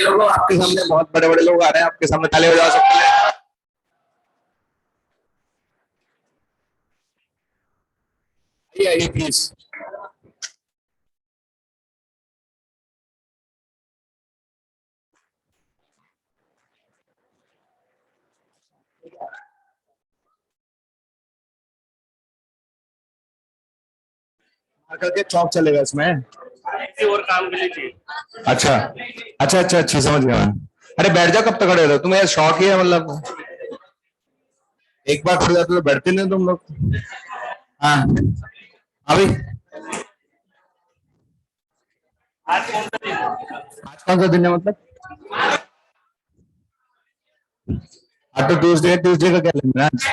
लोगों, आपके सामने बहुत बड़े बड़े लोग आ रहे हैं, आपके सामने ताली बजा सकते हैं। आइए आइए प्लीज। करके चौक चलेगा इसमें। किसी और काम के लिए चाहिए। अच्छा अच्छा अच्छा अच्छा, समझ गया मैं। अरे बैठ जाओ, कब तक खड़े रहो, तुम्हें शौक ही है मतलब। एक बार खड़े जाते तो बैठते नहीं तुम लोग। हाँ अभी आज कौन सा दिन है? आज कौन सा दिन है मतलब। आज तो ट्यूसडे है, ट्यूसडे का क्या दिन है आज।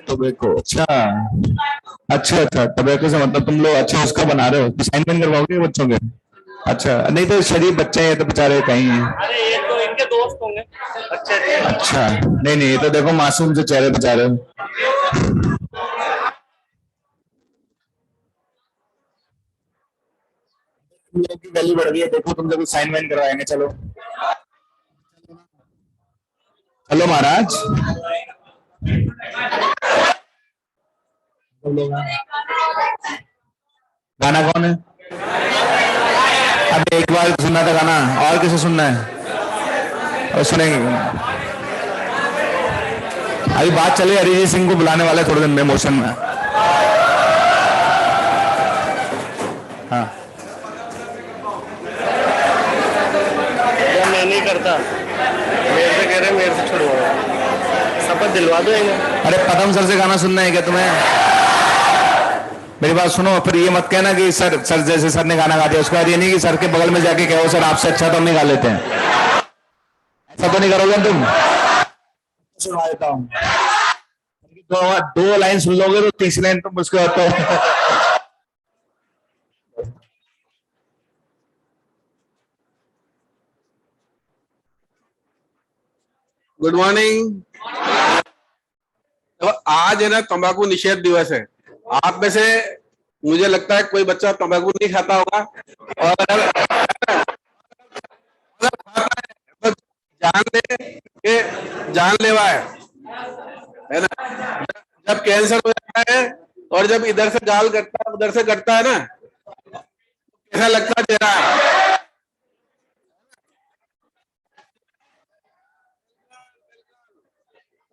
टोबैको, अच्छा अच्छा अच्छा, टोबैको से मतलब तुम लोग अच्छा उसका बना रहे हो, तो साइन वाइन करवाओगे बच्चों के। अच्छा नहीं तो शरीफ बच्चे हैं तो बेचारे कहीं हैं। अरे ये तो इनके दोस्त होंगे। अच्छे अच्छे। अच्छा नहीं नहीं, ये तो देखो मासूम से चेहरे बचा रहे हो। तुम लोग की वैल्यू बढ़ रही है, देखो तुम लोग साइन वाइन करवाएंगे, चलो चलो महाराज। गाना कौन है। अब एक बार सुनना था गाना, और किसे सुनना है। और सुनेंगे अभी बात चले, अरिजीत सिंह को बुलाने वाले थोड़े दिन में मोशन में। हाँ मैं नहीं करता, मेरे से कह रहे मेरे से छुड़वाओ, शपथ दिलवा दो इन्हें। अरे पदम सर से गाना सुनना है क्या तुम्हें। मेरी बात सुनो, फिर ये मत कहना कि सर सर जैसे सर ने गाना गा दिया, उसके बाद ये नहीं कि सर के बगल में जाके कहो सर आपसे अच्छा तो हम ही गा लेते हैं। ऐसा तो नहीं करोगे तुम। सुना देता हूँ, दो लाइन सुन लोगे तो तीसरी लाइन तुम उसके बाद तो। Good morning. तो आज है ना तंबाकू निषेध दिवस है। आप में से मुझे लगता है कोई बच्चा तंबाकू नहीं खाता होगा, और अगर खाता है तो जान ले कि जानलेवा है ना। जब कैंसर हो जाता है और जब इधर से गाल कटता है उधर से कटता है ना, कैसा लगता है चेहरा।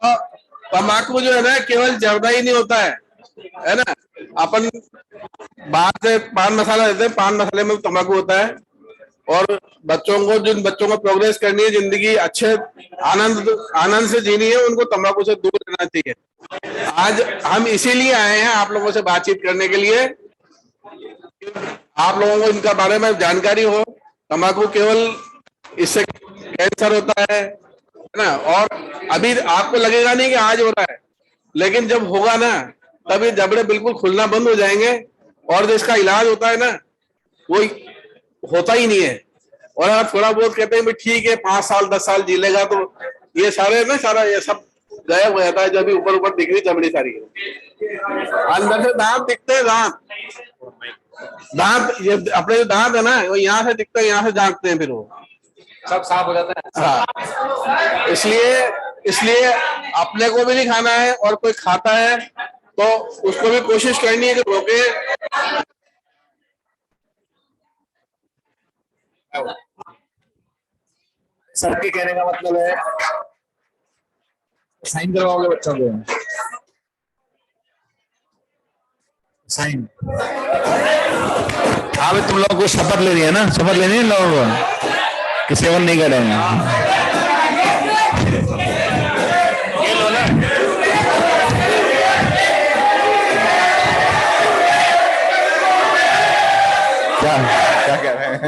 तो तम्बाकू जो है ना केवल जर्दा ही नहीं होता है ना। अपन बाहर से पान मसाला देते हैं, पान मसाले में तम्बाकू होता है। और बच्चों को, जिन बच्चों को प्रोग्रेस करनी है, जिंदगी अच्छे आनंद आनंद से जीनी है, उनको तम्बाकू से दूर रहना चाहिए। आज हम इसीलिए आए हैं आप लोगों से बातचीत करने के लिए, आप लोगों को इनका बारे में जानकारी हो। तम्बाकू केवल इससे कैंसर होता है ना। और अभी आपको लगेगा नहीं कि आज हो रहा है, लेकिन जब होगा ना तब ये जबड़े बिल्कुल खुलना बंद हो जाएंगे, और जो इसका इलाज होता है ना वो होता ही नहीं है। और अगर थोड़ा बहुत कहते हैं ठीक है 5 साल 10 साल जी लेगा, तो ये सारे ना सारा ये सब गायब हो जाता है। जब भी ऊपर ऊपर दिख रही चमड़ी सारी, अंदर से दांत दिखते हैं। दांत ये अपने जो दांत है ना वो यहाँ से दिखते हैं, यहाँ से झांकते हैं, फिर वो सब साफ हो जाता है। हाँ, इसलिए इसलिए अपने को भी नहीं खाना है, और कोई खाता है तो उसको भी कोशिश करनी है कि रोके। सर के कहने का मतलब है साइन करवाओगे बच्चों के। साइन हाँ भाई, तुम लोगों को शपथ लेनी है ना, शपथ लेनी है लोगों को कि सेवन नहीं करेंगे। ये लो ना। क्या क्या कह रहे हैं।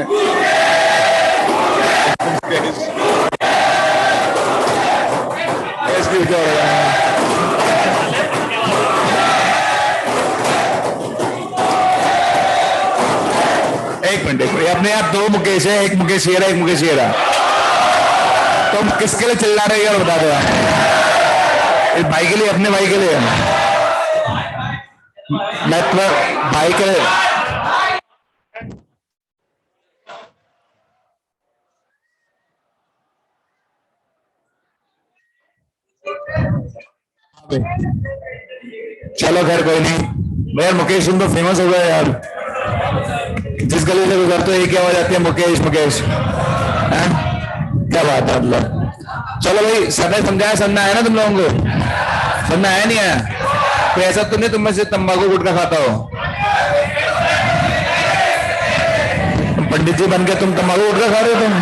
क्या हो रहा है। एक मिनट अपने आप दो मुकेश है, एक मुकेश येरा, एक मुकेश येरा। तुम किसके लिए चिल्ला रहे हो बता दो। इस भाई के लिए, अपने भाई के लिए। मैं तुम्हें भाई के चलो खैर कोई नहीं यार, मुकेश तुम तो फेमस हो गए यार, जिस गली से गुजरते हो एक ही आवाज आती है, मुकेश मुकेश है? क्या बात है मतलब। चलो भाई, सर ने समझाया, समझ में आया ना तुम लोगों को? समझ में आया नहीं आया? तो ऐसा तो नहीं तुम में से तंबाकू गुटखा खाता हो? तुम पंडित जी बन के तुम तंबाकू गुटखा खा रहे हो? तुम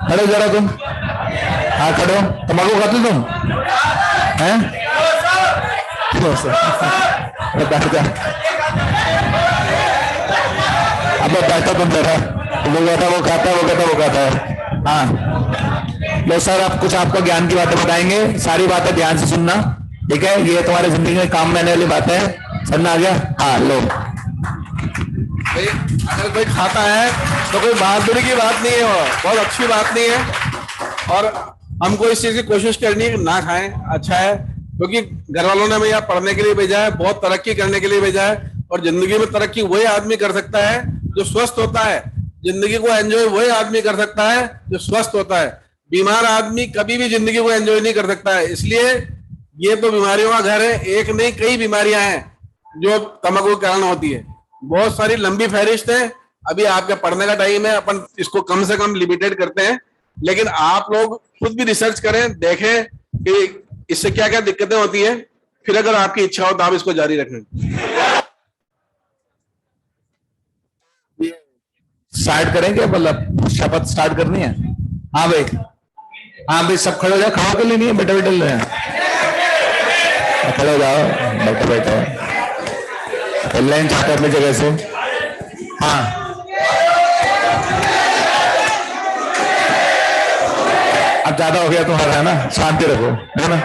खड़ो जरा, तुम हाँ खड़ो, तंबाकू खाते तुम हैं? अब बैठा तुम जरा, वो कहता वो खाता है, वो कहता वो खाता है। हाँ लो सर, आप कुछ आपको ज्ञान की बातें बताएंगे, सारी बातें ध्यान से सुनना, ठीक है? ये तुम्हारे जिंदगी में काम में आने वाली बातें है, समझ आ गया? हाँ लो। भाई अगर कोई खाता है तो कोई बहादुरी की बात नहीं है, वो बहुत अच्छी बात नहीं है, और हमको इस चीज की कोशिश करनी है कि ना खाएं, अच्छा है, क्योंकि घर वालों ने हमें यहाँ पढ़ने के लिए भेजा है, बहुत तरक्की करने के लिए भेजा है, और जिंदगी में तरक्की वही आदमी कर सकता है जो स्वस्थ होता है। जिंदगी को एंजॉय वही आदमी कर सकता है जो स्वस्थ होता है। बीमार आदमी कभी भी जिंदगी को एंजॉय नहीं कर सकता है। इसलिए ये तो बीमारियों का घर है, एक नहीं कई बीमारियां हैं जो तंबाकू के कारण होती है, बहुत सारी लंबी फहरिस्त है। अभी आपके पढ़ने का टाइम है, अपन इसको कम से कम लिमिटेड करते हैं, लेकिन आप लोग खुद भी रिसर्च करें, देखें कि इससे क्या क्या दिक्कतें होती हैं, फिर अगर आपकी इच्छा हो तो आप इसको जारी रखें। स्टार्ट करेंगे, मतलब शपथ स्टार्ट करनी है? हाँ भाई, हाँ भाई सब खड़े हो जाओ, खाओ के लिए नहीं है, बैठे बैठे ले खड़े हो जाओ, बैठे बैठे लाइन चाहते अपनी जगह से। हाँ अब ज्यादा हो गया तुम्हारा, है ना? शांति रखो, है ना?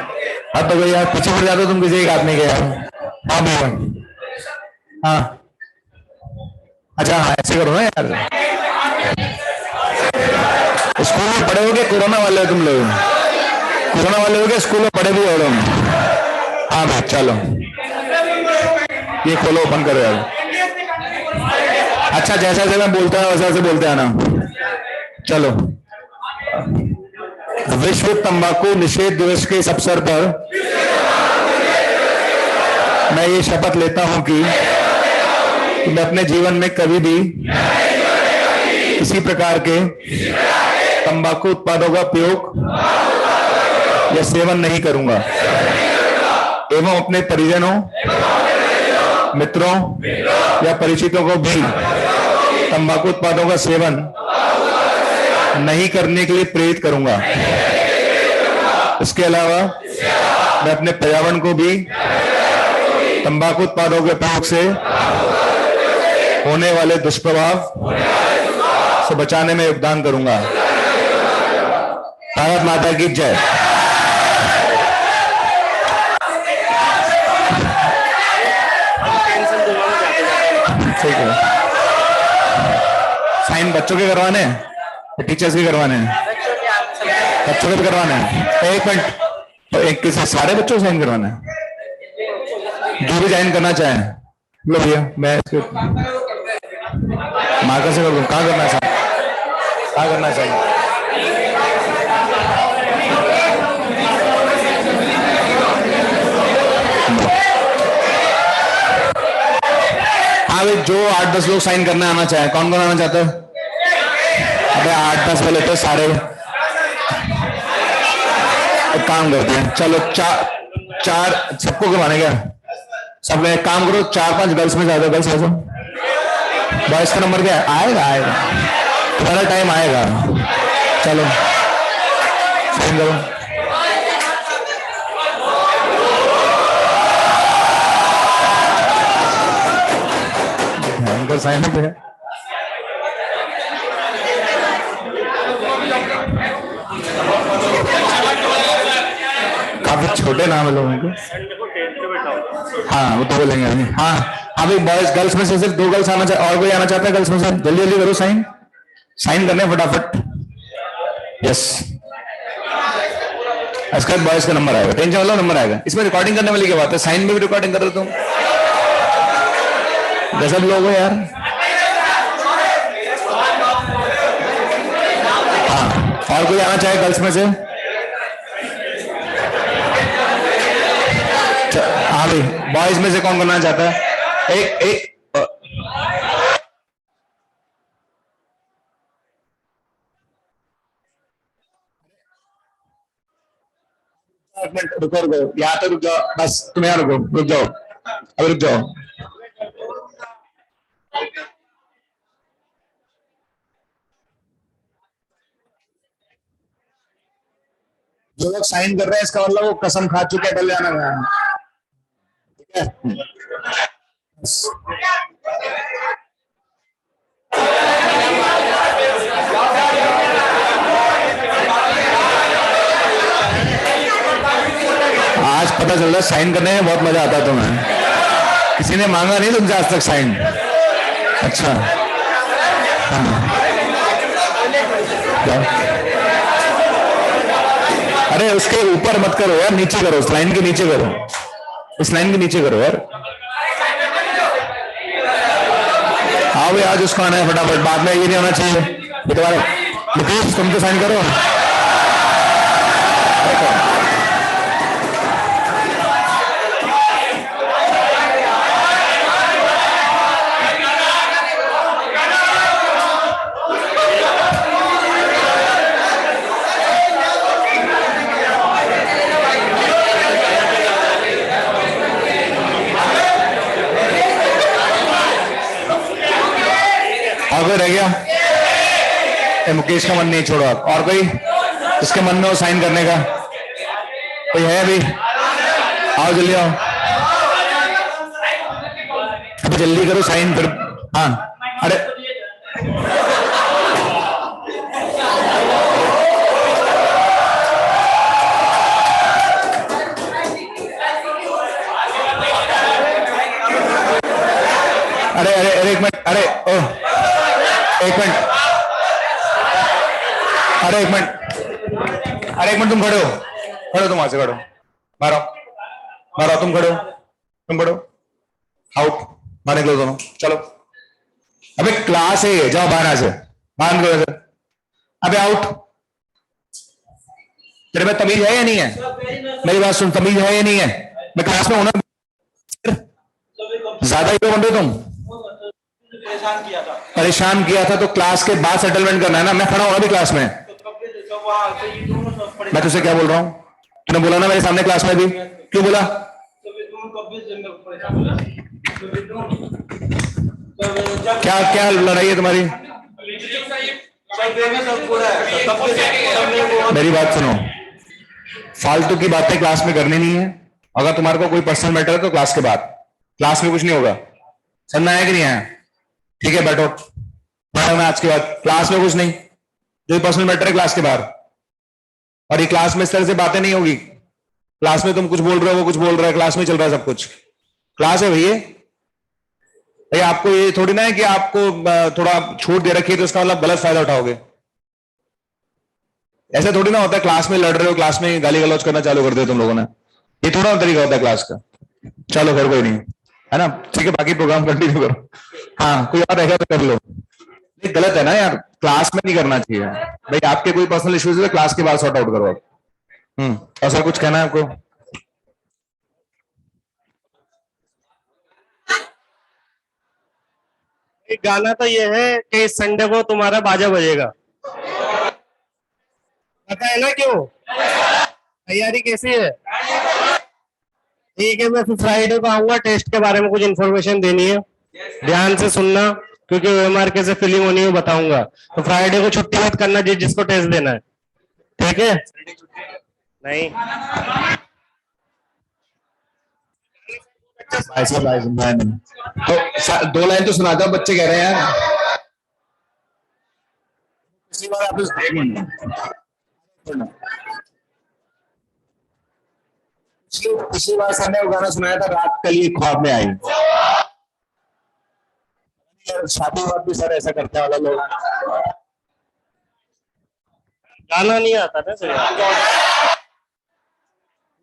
अब तो यार पीछे पड़ जाते हो तुम किसी एक आदमी के यार। हाँ भाई, हाँ अच्छा, हाँ ऐसे करो ना यार। स्कूल में पढ़े होगे, कोरोना वाले हो तुम लोग, कोरोना वाले होगे, स्कूल में पढ़े भी हो तुम। हाँ भाई चलो, ये खोलो, ओपन करो यार। अच्छा, जैसा जैसा मैं बोलता है वैसा वैसे बोलते हैं ना। चलो, विश्व तंबाकू निषेध दिवस के इस अवसर पर मैं ये शपथ लेता हूं कि मैं अपने जीवन में कभी भी किसी प्रकार के तंबाकू उत्पादों का उपयोग या सेवन नहीं करूंगा, एवं अपने परिजनों, मित्रों या परिचितों को भी तंबाकू उत्पादों का सेवन नहीं करने के लिए प्रेरित करूंगा। इसके अलावा मैं अपने पर्यावरण को भी तंबाकू उत्पादों के उपयोग से होने वाले दुष्प्रभाव से बचाने में योगदान करूंगा। भारत माता की जय। ठीक है, साइन बच्चों के करवाने हैं, टीचर्स के करवाने हैं? बच्चों के भी करवाने हैं। एक मिनट, तो एक के साथ सारे बच्चों को साइन करवाना है? जो भी साइन करना चाहें लो भैया, मैं इसके मार्कर से कर दूं। कहाँ करना चाहिए, कहाँ करना चाहिए? हाँ भाई, जो 8-10 लोग साइन करना आना चाहे, कौन कौन आना चाहता है? अबे 8-10 वाले तो सारे एक काम करते हैं, चलो चार सबको करवाने क्या? सब एक काम करो, 4-5 गर्ल्स में ज्यादा गर्ल्स ऐसा, बॉयज का नंबर क्या है? आएगा आएगा, तुम्हारा टाइम आएगा। चलो साइन करो। भयंकर साइन है। काफी छोटे नाम है लोगों के। हाँ वो तो बोलेंगे। हाँ हाँ भाई, बॉयज गर्ल्स में से सिर्फ 2 गर्ल्स आना चाहिए, और कोई आना चाहता है गर्ल्स में से? जल्दी जल्दी करो साइन, साइन करने फटाफट। यस, इसका बॉयज का नंबर आएगा, टेंशन वाला नंबर आएगा। इसमें रिकॉर्डिंग करने वाली क्या बात है? साइन में भी रिकॉर्डिंग कर रहे तुम? गजब लोग हो यार। हाँ, और कोई आना चाहे गर्ल्स में से? हाँ भाई, बॉयज में से कौन करना चाहता है? एक एक मिनट रुको रुको, यहाँ तो रुक जाओ, बस तुम यहाँ रुको, रुक जाओ, अभी रुक जाओ। जो लोग साइन कर रहे हैं इसका मतलब वो कसम खा चुके हैं, डल जाना है, ठीक है? बस। आज पता चल रहा है साइन करने में बहुत मजा आता है तुम्हें। किसी ने मांगा नहीं तुमसे आज तक साइन? अच्छा, हाँ। अरे उसके ऊपर मत करो यार, नीचे करो, उस लाइन के नीचे करो, इस लाइन के नीचे करो यार। हाँ भाई, आज उसको आना है फटाफट, बाद में ये नहीं होना चाहिए। ये तुम्हारा मुकेश, तुम तो साइन करो। और कोई रह गया? मुकेश का मन नहीं छोड़ो आप। और कोई इसके मन में हो साइन करने का? कोई है अभी? आओ जल्दी आओ, अभी जल्दी करो साइन फिर। हाँ, अरे अरे अरे अरे एक मिनट, अरे ओ एक मिनट, अरे एक मिनट, अरे एक मिनट, तुम खड़े हो, खड़ो, तुम वहां से खड़ो, मारो मारो, तुम खड़ो, तुम खड़ो, आउट, बाहर निकलो दोनों, चलो। अबे क्लास है ये, जाओ बाहर से, बाहर निकलो इधर। अबे आउट। तेरे में तमीज है या नहीं है? मेरी बात सुन, तमीज है या नहीं है? मैं क्लास में हूं ना, ज्यादा ही बन रहे तुम। परेशान किया था तो क्लास के बाद सेटलमेंट करना है ना। मैं खड़ा हूं अभी क्लास में, मैं तुझसे क्या बोल रहा हूं? तूने बोला ना मेरे सामने क्लास में भी, क्यों बोला? क्या क्या लड़ाई है तुम्हारी? मेरी बात सुनो, फालतू की बातें क्लास में करनी नहीं है। अगर तुम्हारे को कोई पर्सनल मैटर है तो क्लास के बाद, क्लास में कुछ नहीं होगा। समझ आया कि नहीं आया? ठीक है, बैठो, बैठो। मैं आज के बाद क्लास में कुछ नहीं, जो पर्सनल मैटर है क्लास के बाहर। और ये क्लास में इस तरह से बातें नहीं होगी। क्लास में तुम कुछ बोल रहे हो, वो कुछ बोल रहा है, क्लास में चल रहा है सब कुछ। क्लास है भैया, भैया आपको ये थोड़ी ना है कि आपको थोड़ा छूट दे रखी है तो इसका मतलब गलत फायदा उठाओगे। ऐसा थोड़ी ना होता है क्लास में लड़ रहे हो, क्लास में गाली गलौज करना चालू कर दिया तुम लोगों ने। ये थोड़ा तरीका होता है क्लास का। चलो फिर कोई नहीं है ना, ठीक है, बाकी प्रोग्राम कंटिन्यू करो। हाँ, कोई और रहेगा तो कर लो। ये गलत है ना यार, क्लास में नहीं करना चाहिए भाई। आपके कोई पर्सनल इश्यूज है क्लास के बाद सॉर्ट आउट करो आप। और सर कुछ कहना है आपको? एक गाना तो ये है कि इस संडे को तुम्हारा बाजा बजेगा, पता है ना क्यों? तैयारी कैसी है? ठीक है, मैं फिर फ्राइडे को आऊंगा, टेस्ट के बारे में कुछ इन्फॉर्मेशन देनी है, ध्यान से सुनना, क्योंकि ओएमआर कैसे फिलिंग होनी है बताऊंगा। तो फ्राइडे को छुट्टी मत करना जिसको टेस्ट देना है, ठीक है? नहीं ऐसा तो 2 लाइन तो सुना दो, बच्चे कह रहे हैं यार। पिछली बार आप पिछली बार सर ने वो गाना सुनाया था, रात कल ये ख्वाब में आई। शादी के बाद भी सर ऐसा करते हैं वाला लोग। गाना नहीं आता ना सर,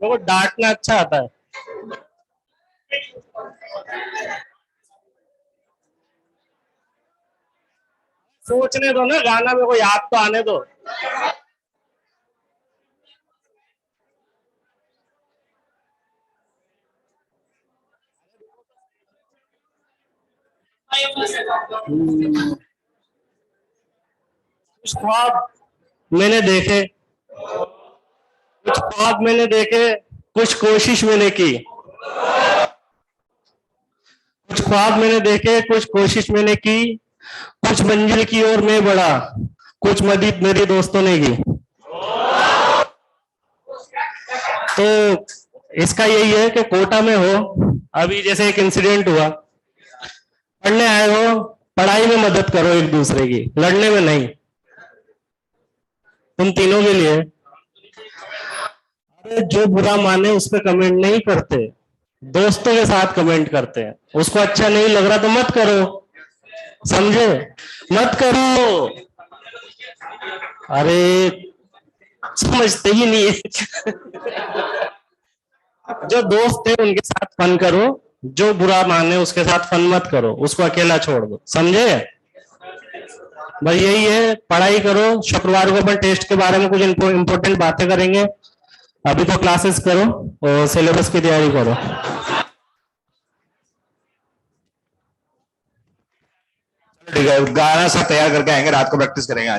मेरे को डांटना अच्छा आता है। सोचने दो ना, गाना मेरे को याद तो आने दो। कुछ ख्वाब मैंने देखे, कुछ ख्वाब मैंने देखे, कुछ कोशिश मैंने की। कुछ ख्वाब मैंने देखे, कुछ कोशिश मैंने की, कुछ मंजिल की ओर मैं बढ़ा, कुछ मदद मेरे दोस्तों ने की। तो इसका यही है कि कोटा में हो, अभी जैसे एक इंसिडेंट हुआ, पढ़ने आए हो, पढ़ाई में मदद करो एक दूसरे की, लड़ने में नहीं। तुम तीनों के लिए, अरे जो बुरा माने उस पर कमेंट नहीं करते, दोस्तों के साथ कमेंट करते हैं। उसको अच्छा नहीं लग रहा तो मत करो, समझे, मत करो। अरे समझते ही नहीं है। जो दोस्त है उनके साथ फन करो, जो बुरा माने उसके साथ फन मत करो, उसको अकेला छोड़ दो, समझे। बस यही है, पढ़ाई करो। शुक्रवार को अपन टेस्ट के बारे में कुछ इंपॉर्टेंट बातें करेंगे। अभी तो क्लासेस करो और सिलेबस की तैयारी करो। ठीक है, गाना सब तैयार करके आएंगे, रात को प्रैक्टिस करेंगे।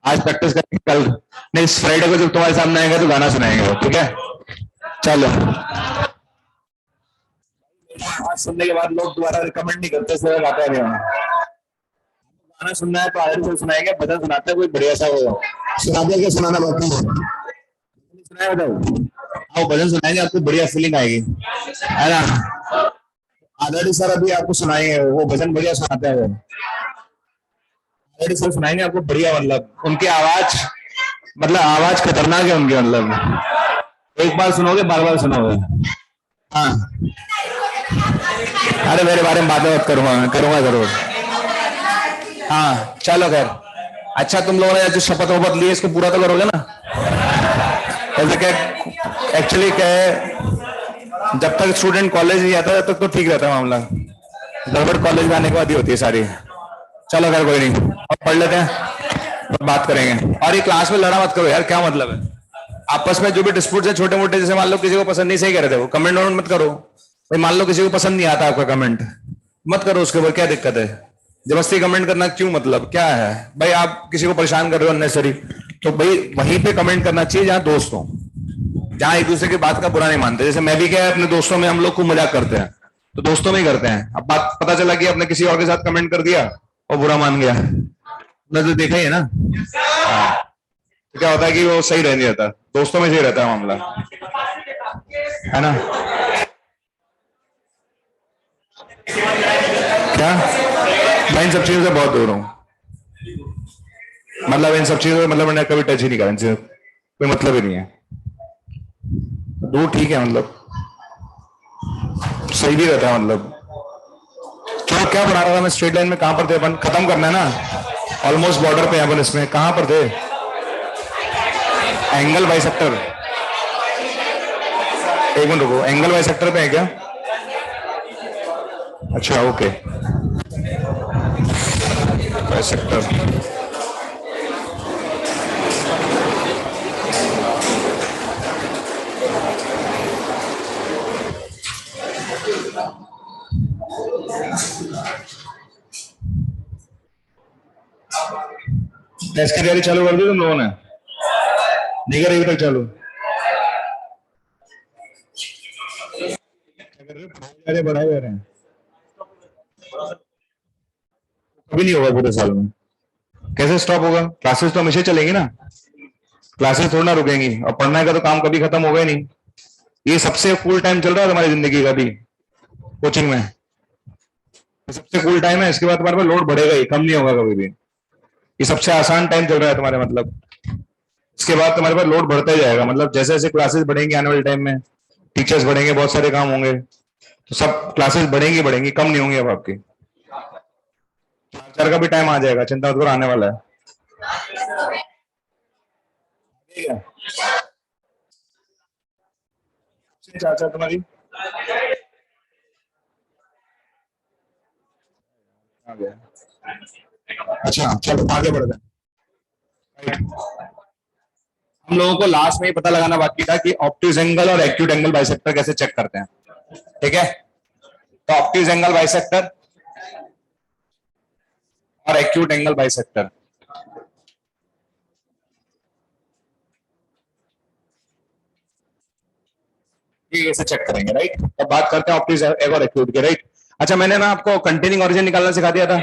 आज प्रैक्टिस करेंगे, कल नेक्स्ट फ्राइडे को जब तुम्हारे सामने आएंगे तो गाना सुनाएंगे, ठीक है। चलो, आज सुनने के बाद लोग दोबारा रिकमेंड नहीं करते, सिर्फ गाते हैं। गाना सुनना है तो आगे से सुनाएंगे, भजन सुनाते हैं कोई बढ़िया सा हो, सुना दिया क्या सुनाना बाकी है, सुनाया बताओ। आओ भजन सुनाएंगे, आपको बढ़िया फीलिंग आएगी, है ना। आदरणीय सर अभी आपको सुनाएंगे, वो भजन बढ़िया सुनाते हैं। वो आदरणीय सर सुनाएंगे आपको बढ़िया, मतलब उनकी आवाज, मतलब आवाज खतरनाक है उनकी, मतलब एक बार सुनोगे बार बार सुनोगे। हाँ, अरे मेरे बारे में बातें मत करूंगा, मैं करूंगा जरूर। हाँ चलो खैर, अच्छा तुम लोगों ने जो शपथ वपथ ली इसको पूरा तो करोगे ना। ऐसे क्या, एक्चुअली क्या है, जब तक स्टूडेंट कॉलेज नहीं आता तब तक तो ठीक रहता है मामला, गड़बड़ कॉलेज में आने के बाद ही होती है सारी। चलो खैर कोई नहीं, अब पढ़ लेते हैं, बात करेंगे। और ये क्लास में लड़ा मत करो यार, क्या मतलब है आपस में जो भी डिस्प्यूट है छोटे मोटे, जैसे मान लो किसी को पसंद नहीं, सही कह रहे थे वो, कमेंट वमेंट मत करो भाई। मान लो किसी को पसंद नहीं आता आपका कमेंट, मत करो उसके ऊपर, क्या दिक्कत है। जबरदस्ती कमेंट करना क्यों, मतलब क्या है भाई, आप किसी को परेशान कर रहे हो अननेसेसरी, तो भाई वहीं पे कमेंट करना चाहिए जहां दोस्त हो, जहां एक दूसरे की बात का बुरा नहीं मानते। जैसे मैं भी क्या है, अपने दोस्तों में हम लोग खूब मजाक करते हैं, तो दोस्तों में ही करते हैं। अब बात पता चला कि आपने किसी और के साथ कमेंट कर दिया और बुरा मान गया, आपने तो देखा ही है ना। तो क्या होता है कि वो सही रह नहीं रहता, दोस्तों में सही रहता है मामला, है ना। क्या मैं इन सब चीजों से बहुत दूर हूं, मतलब इन सब चीजों से मतलब मैंने कभी टच ही नहीं करा, इनसे कोई मतलब ही नहीं है। दूर ठीक है, मतलब सही भी रहता है, मतलब चलो क्या पढ़ा रहा था मैं, स्ट्रेट लाइन में कहां पर थे अपन, खत्म करना है ना, ऑलमोस्ट बॉर्डर पे अपन, इसमें कहां पर थे, एंगल बाइसेक्टर। एक मिनट रुको, एंगल बाइसेक्टर पे है क्या, अच्छा ओके, बाइसेक्टर। टेस्ट की तैयारी चालू कर दी तुम लोगों ने, नहीं करी अभी तक चालू, बढ़ाए जा रहे हैं, कभी नहीं होगा पूरे साल में, कैसे स्टॉप होगा, क्लासेस तो हमेशा चलेंगी ना, क्लासेस थोड़ा ना रुकेंगी, और पढ़ने का तो काम कभी खत्म होगा ही नहीं। ये सबसे कूल टाइम चल रहा है तुम्हारी जिंदगी का भी, कोचिंग में सबसे कूल टाइम है, इसके बाद तुम्हारे पास लोड बढ़ेगा ही, कम नहीं होगा कभी भी। ये सबसे आसान टाइम चल रहा है तुम्हारे, मतलब इसके बाद तुम्हारे पास लोड बढ़ता ही जाएगा, मतलब जैसे जैसे क्लासेस बढ़ेंगे आने वाले टाइम में, टीचर्स बढ़ेंगे, बहुत सारे काम होंगे, तो सब क्लासेस बढ़ेंगी बढ़ेंगी, कम नहीं होंगी अब आपकी। 4 का भी टाइम आ जाएगा, चिंता मत करो, आने वाला है। ठीक है, 4 तुम्हारी आ गया। अच्छा चलो आगे बढ़ते हैं। हम लोगों को लास्ट में ही पता लगाना बाकी था कि ऑब्ट्यूज एंगल और एक्यूट एंगल बाइसेक्टर कैसे चेक करते हैं। ठीक है, तो ऑब्ट्यूज एंगल बाइसेक्टर और एक्यूट एंगल बाइसेक्टर, ये कैसे चेक करेंगे, राइट। अब बात करते हैं ऑब्ट्यूज और एक्यूट के, राइट। अच्छा, मैंने ना आपको कंटेनिंग ओरिजिन निकालना सिखा दिया था,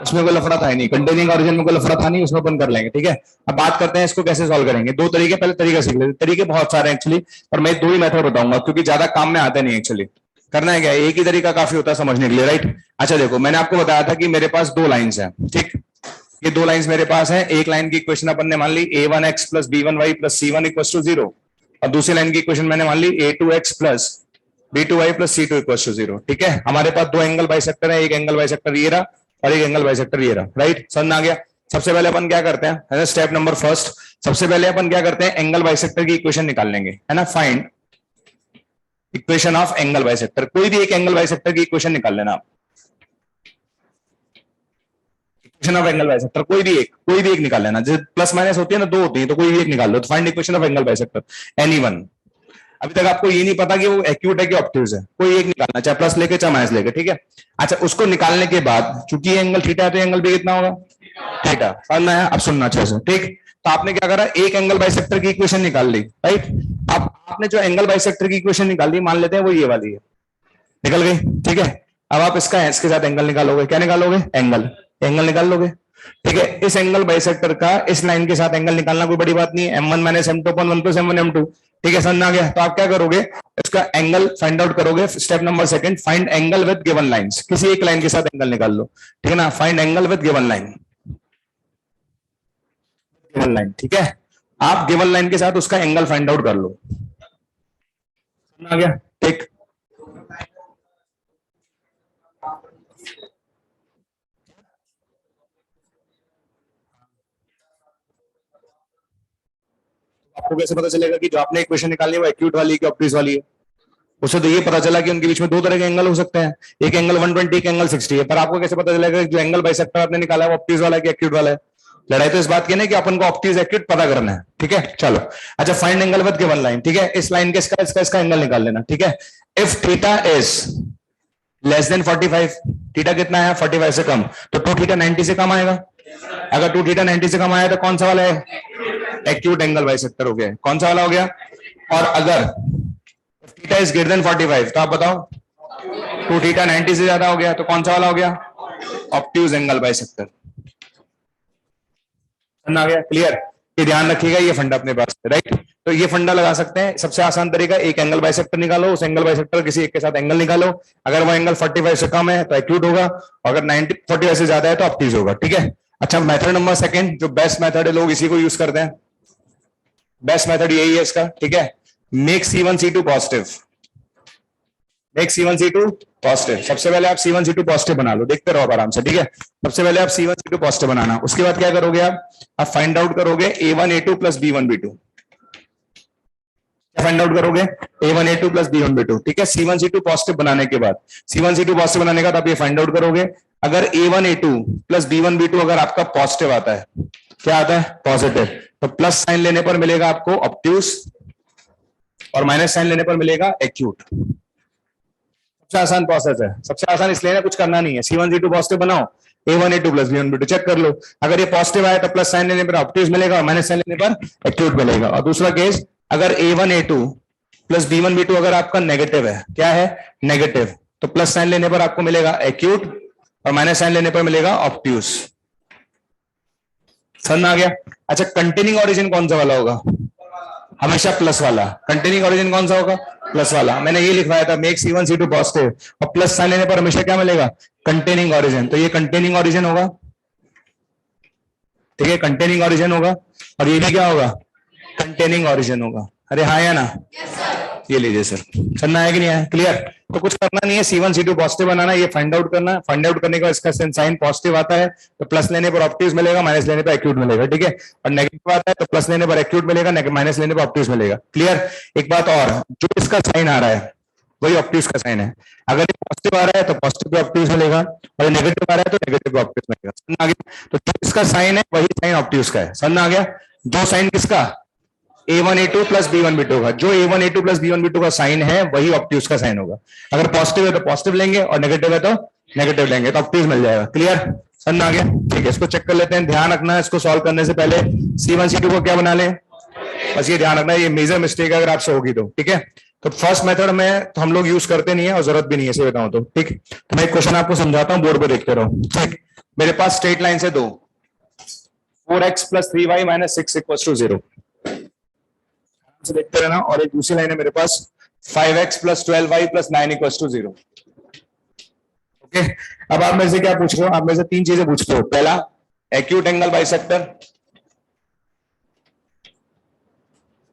उसमें कोई लफड़ा था ही नहीं, कंटेनिंग ओरिजिन में कोई लफड़ा था नहीं, उसमें अपन कर लेंगे। ठीक है, अब बात करते हैं इसको कैसे सॉल्व करेंगे। दो तरीके, पहले तरीका सीख लेते। तरीके बहुत सारे हैं एक्चुअली, पर मैं दो ही मेथड बताऊंगा क्योंकि ज्यादा काम में आते नहीं एक्चुअली। करना है क्या, एक ही तरीका काफी होता है समझने के लिए, राइट। अच्छा देखो, मैंने आपको बताया था कि मेरे पास दो लाइन्स हैं, ठीक। ये दो लाइन्स मेरे पास है। एक लाइन की इक्वेशन अपन ने मान ली a1x plus b1y plus c1 equals to 0, और दूसरी लाइन की इक्वेशन मैंने मान ली a2x plus b2y plus c2 equals to 0। ठीक है, हमारे पास दो एंगल बाइसेक्टर है, एक एंगल बाइसेक्टर ये रहा और एक एंगल बाइसेक्टर ये रहा, राइट। समझ आ गया। सबसे पहले अपन क्या करते हैं, स्टेप नंबर फर्स्ट, सबसे पहले अपन क्या करते हैं, एंगल बाइसेक्टर की इक्वेशन निकाल लेंगे, है ना। Find equation of angle bisector, कोई भी एक एंगल बाइसेक्टर की इक्वेशन निकाल लेना आप। इक्वेशन ऑफ एंगल बाइसेक्टर कोई भी एक निकाल लेना, जैसे प्लस माइनस होती है ना, दो होती है, तो कोई भी एक निकाल लो। तो find equation of angle bisector anyone. अभी तक आपको ये नहीं पता कि वो एक्यूट है कि ऑब्ट्यूज है, कोई एक निकालना, चाहे प्लस लेके चाहे माइनस लेके, ठीक है। अच्छा, उसको निकालने के बाद चूंकि ये एंगल थीटा है तो एंगल भी कितना होगा, थीटा। समझना है, अब सुनना अच्छे से, ठीक। तो आपने क्या करा, एक एंगल बाइसेक्टर की इक्वेशन निकाल ली, राइट। अब आपने जो एंगल बाइसेक्टर की इक्वेशन निकाल ली, मान लेते हैं वो ये वाली है, निकल गई, ठीक है। अब आप इसके साथ एंगल निकालोगे, क्या निकालोगे, एंगल निकाल लोगे, ठीक है। इस एंगल बाइसेक्टर का इस लाइन के साथ एंगल निकालना कोई बड़ी बात नहीं है, m1 minus m2 upon 1 plus m1 m2, ठीक है। समझ आ गया। तो आप क्या करोगे, इसका एंगल फाइंड आउट करोगे। Step number second, find angle with given lines, किसी एक लाइन के साथ एंगल निकाल लो, ठीक है ना। Find angle with given line, ठीक है। आप गिवन लाइन के साथ उसका एंगल फाइंड आउट कर लो। समझ आ गया, ठीक। आपको कैसे पता चलेगा कि जो आपने इक्वेशन निकालनी है वो एक्यूट वाली है कि ऑब्ट्यूज वाली है। उससे तो ये पता चला कि उनके बीच में दो तरह के एंगल हो सकते हैं, एक एंगल 120, एक एंगल 60 है। पर आपको कैसे पता चलेगा कि जो एंगल बाइसेक्टर आपने निकाला है वो ऑब्ट्यूज वाला है कि एक्यूट वाला है। लड़ाई तो इस बात की ना कि अपन को ऑब्ट्यूज एक्यूट पता करना है, ठीक है। चलो, अच्छा, find angle with given line, ठीक है। इस लाइन के इसका एंगल निकाल लेना, ठीक है। If theta is less than 45, theta कितना है 45 से कम, तो 2 थीटा 90 से कम आएगा। अगर 2 थीटा 90 से कम आया तो कौन सा वाला है, एक्यूट एंगल बाइसेक्टर हो गया। कौन सा वाला हो गया। और अगर थीटा इज ग्रेटर देन 45, तो आप बताओ 2 थीटा 90 से ज्यादा हो गया तो कौन सा वाला हो गया, ऑब्ट्यूज एंगल बाइसेक्टर। आ गया, क्लियर। ये ध्यान रखिएगा, ये फंडा अपने पास, राइट। तो ये फंडा लगा सकते हैं। सबसे आसान तरीका, एक एंगल बाइसेक्टर निकालो, उस एंगल बाइसेक्टर किसी एक के साथ एंगल निकालो। अगर वो एंगल 45 से कम है तो एक्यूट होगा, अगर 45 से ज्यादा है तो ऑब्ट्यूज होगा, ठीक है। अच्छा, मेथड नंबर सेकंड, जो बेस्ट मेथड है, लोग इसी को यूज करते हैं, बेस्ट मेथड यही है इसका, ठीक है। Make C1 C2 positive, make C1 C2 positive. सबसे पहले आप C1 C2 पॉजिटिव बना लो, देखते रहो आराम से, ठीक है। सबसे पहले आप C1 C2 पॉजिटिव बनाना, उसके बाद क्या करोगे आप फाइंड आउट करोगे A1 A2 plus B1 B2। क्या फाइंड आउट करोगे, A1 A2 plus B1 B2, ठीक है। C1 C2 पॉजिटिव बनाने के बाद, C1 C2 पॉजिटिव बनाने के बाद आप ये फाइंड आउट करोगे, अगर A1 A2 plus B1 B2 अगर आपका पॉजिटिव आता है, क्या आता है, पॉजिटिव, तो प्लस साइन लेने पर मिलेगा आपको ऑब्ट्यूज और माइनस साइन लेने पर मिलेगा एक्यूट। सबसे आसान प्रोसेस है, सबसे आसान इसलिए ना, कुछ करना नहीं है। C1 C2 पॉजिटिव बनाओ, A1 A2 plus B1 B2 check कर लो। अगर ये पॉजिटिव आया तो प्लस साइन लेने पर ऑब्ट्यूज मिलेगा और माइनस साइन लेने पर एक्यूट मिलेगा। और दूसरा केस, अगर A1 A2 plus B1 B2 अगर आपका नेगेटिव है, क्या है, नेगेटिव, तो प्लस साइन लेने पर आपको मिलेगा एक्यूट और माइनस साइन लेने पर मिलेगा ऑब्ट्यूज। समझ आ गया। अच्छा, कंटेनिंग ओरिजिन कौन सा वाला होगा, हमेशा प्लस वाला। कंटेनिंग ओरिजिन कौन सा होगा, प्लस वाला। मैंने ये लिखवाया था, मेक C1 C2 पॉजिटिव, और प्लस साइन लेने पर हमेशा क्या मिलेगा, कंटेनिंग ओरिजिन। तो ये कंटेनिंग ओरिजिन होगा, ठीक है, कंटेनिंग ओरिजिन होगा। और ये भी क्या होगा, कंटेनिंग ओरिजिन होगा। अरे हाँ या ना, ये लीजिए सर, समझना है कि नहीं है, क्लियर। तो कुछ करना नहीं है, C1 C2 पॉजिटिव बनाना, ये फाइंड आउट करना। फाइंड आउट करने का इसका साइन पॉजिटिव आता है तो प्लस लेने पर ऑब्ट्यूज मिलेगा, माइनस लेने पर एक्यूट मिलेगा, ठीक है। और नेगेटिव आता है तो प्लस लेने पर एक्यूट मिलेगा, माइनस लेने पर ऑब्ट्यूज मिलेगा, क्लियर। एक बात और, जो इसका साइन आ रहा है, वही ऑब्ट्यूज का साइन है। अगर ये पॉजिटिव आ रहा है तो पॉजिटिव पे ऑब्ट्यूज मिलेगा, और नेगेटिव आ रहा है तो नेगेटिव पे ऑब्ट्यूज मिलेगा। समझ आ गया? तो जो इसका साइन है वही साइन ऑब्ट्यूज का है। समझ आ गया? जो साइन किसका, A1 A2 plus B1 B2 का, जो A1 A2 plus B1 B2 का साइन है वही ऑब्ट्यूज का साइन होगा। अगर पॉजिटिव है तो पॉजिटिव लेंगे और नेगेटिव है तो नेगेटिव लेंगे, तो ऑब्ट्यूज मिल जाएगा। क्लियर? समझ आ गया? ठीक है, इसको चेक कर लेते हैं। ध्यान रखना है इसको सॉल्व करने से पहले C1 C2 को क्या बना लें, बस ये ध्यान रखना है, ये मेजर मिस्टेक अगर आपसे होगी तो। ठीक है, तो फर्स्ट मेथड में तो हम लोग यूज करते नहीं है और जरूरत भी नहीं है, सही बताऊं तो। ठीक, तो मैं एक क्वेश्चन आपको समझाता हूं, बोर्ड पे देखते रहो। ठीक, मेरे पास स्ट्रेट लाइन से दो, 4x plus 3y minus 6 equals to 0 से देखते रहना, और एक दूसरी लाइन है मेरे पास 5x plus 12y plus 9 equals to 0। Okay, अब आप मेरे से क्या पूछ रहे हो, आप मेरे से तीन चीजें पूछ रहे हो। पहला, एक्यूट एंगल बाइसेक्टर,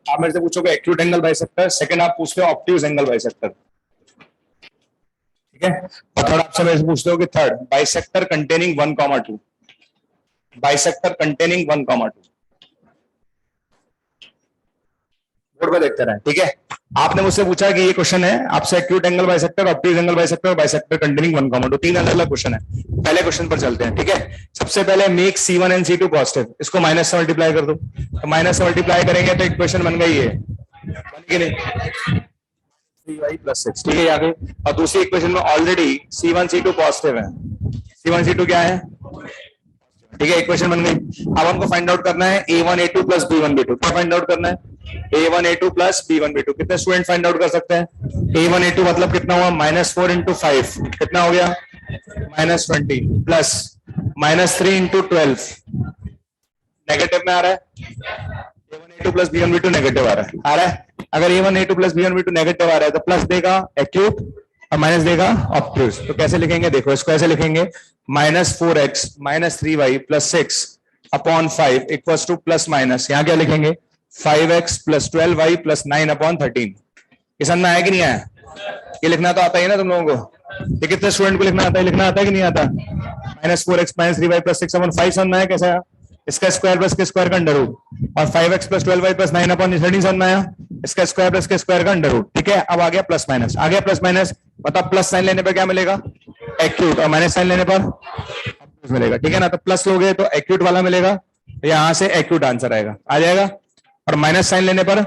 आप मेरे से पूछोगे एक्यूट एंगल बाइसेक्टर। सेकंड, आप पूछते हो ऑब्ट्यूज एंगल बाइसेक्टर। ठीक है, और थर्ड आपसे मेरे से पूछते हो कि third, bisector containing 1,2, bisector containing 1,2। Board पे देखते रहे। ठीक है, आपने मुझसे पूछा कि ये क्वेश्चन है आपसे acute angle bisector, obtuse angle bisector, bisector containing 1,2, तीन अलग अलग क्वेश्चन है। पहले क्वेश्चन पर चलते हैं। ठीक है, सबसे पहले make C1 and C2 positive, इसको माइनस से मल्टीप्लाई कर दो, तो माइनस से मल्टीप्लाई करेंगे तो इक्वेशन बन गई है, बन गई नहीं, 3y प्लस 6। ठीक है, आगे, और दूसरी इक्वेशन में ऑलरेडी C1 C2 पॉजिटिव है, C1 C2 क्या है, ठीक है, इक्वेशन बन गई। अब हमको फाइंड आउट करना है A1 A2 plus B1 B2। क्या फाइंड आउट करना है, A1 A2 plus B1 B2। कितने स्टूडेंट फाइंड आउट कर सकते हैं? A1 A2 मतलब कितना हुआ, -4 इंटू 5 कितना हो गया, -20, प्लस -3 इंटू 12 नेगेटिव में आ रहा है, A1 A2 plus B1 B2 negative आ रहा है। अगर A1 A2 plus B1 B2 negative आ रहा है तो प्लस देगा एक्यूट और माइनस देगा ऑब्ट्यूज। तो कैसे लिखेंगे, देखो इसको ऐसे लिखेंगे, -4x minus 3y plus 6 upon 5 equals two plus minus, यहाँ क्या लिखेंगे, 5x plus 12y plus 9 upon 13। ये समझ में आया कि नहीं आया? ये लिखना तो आता ही ना तुम लोगों को, ये कितने स्टूडेंट को लिखना आता है, लिखना आता है कि नहीं आता? -4x minus 3y plus 6 upon 5 समझ में आया कैसे आया? इसका स्क्वायर प्लस के स्क्वायर का अंडर रूट, और 5x plus 12y plus 9 upon 13 समझ में आया, इसका स्क्वायर प्लस के स्क्वायर का अंडर रूट। ठीक है, अब आ गया प्लस माइनस, आ गया प्लस माइनस, मतलब प्लस साइन लेने पर क्या मिलेगा, एक्यूट, और माइनस साइन लेने पर ऑब्ट्यूज मिलेगा। ठीक है ना, तो प्लस लोगे तो एक्यूट वाला मिलेगा, तो यहां से एक्यूट आंसर आएगा, आ जाएगा, और माइनस साइन लेने पर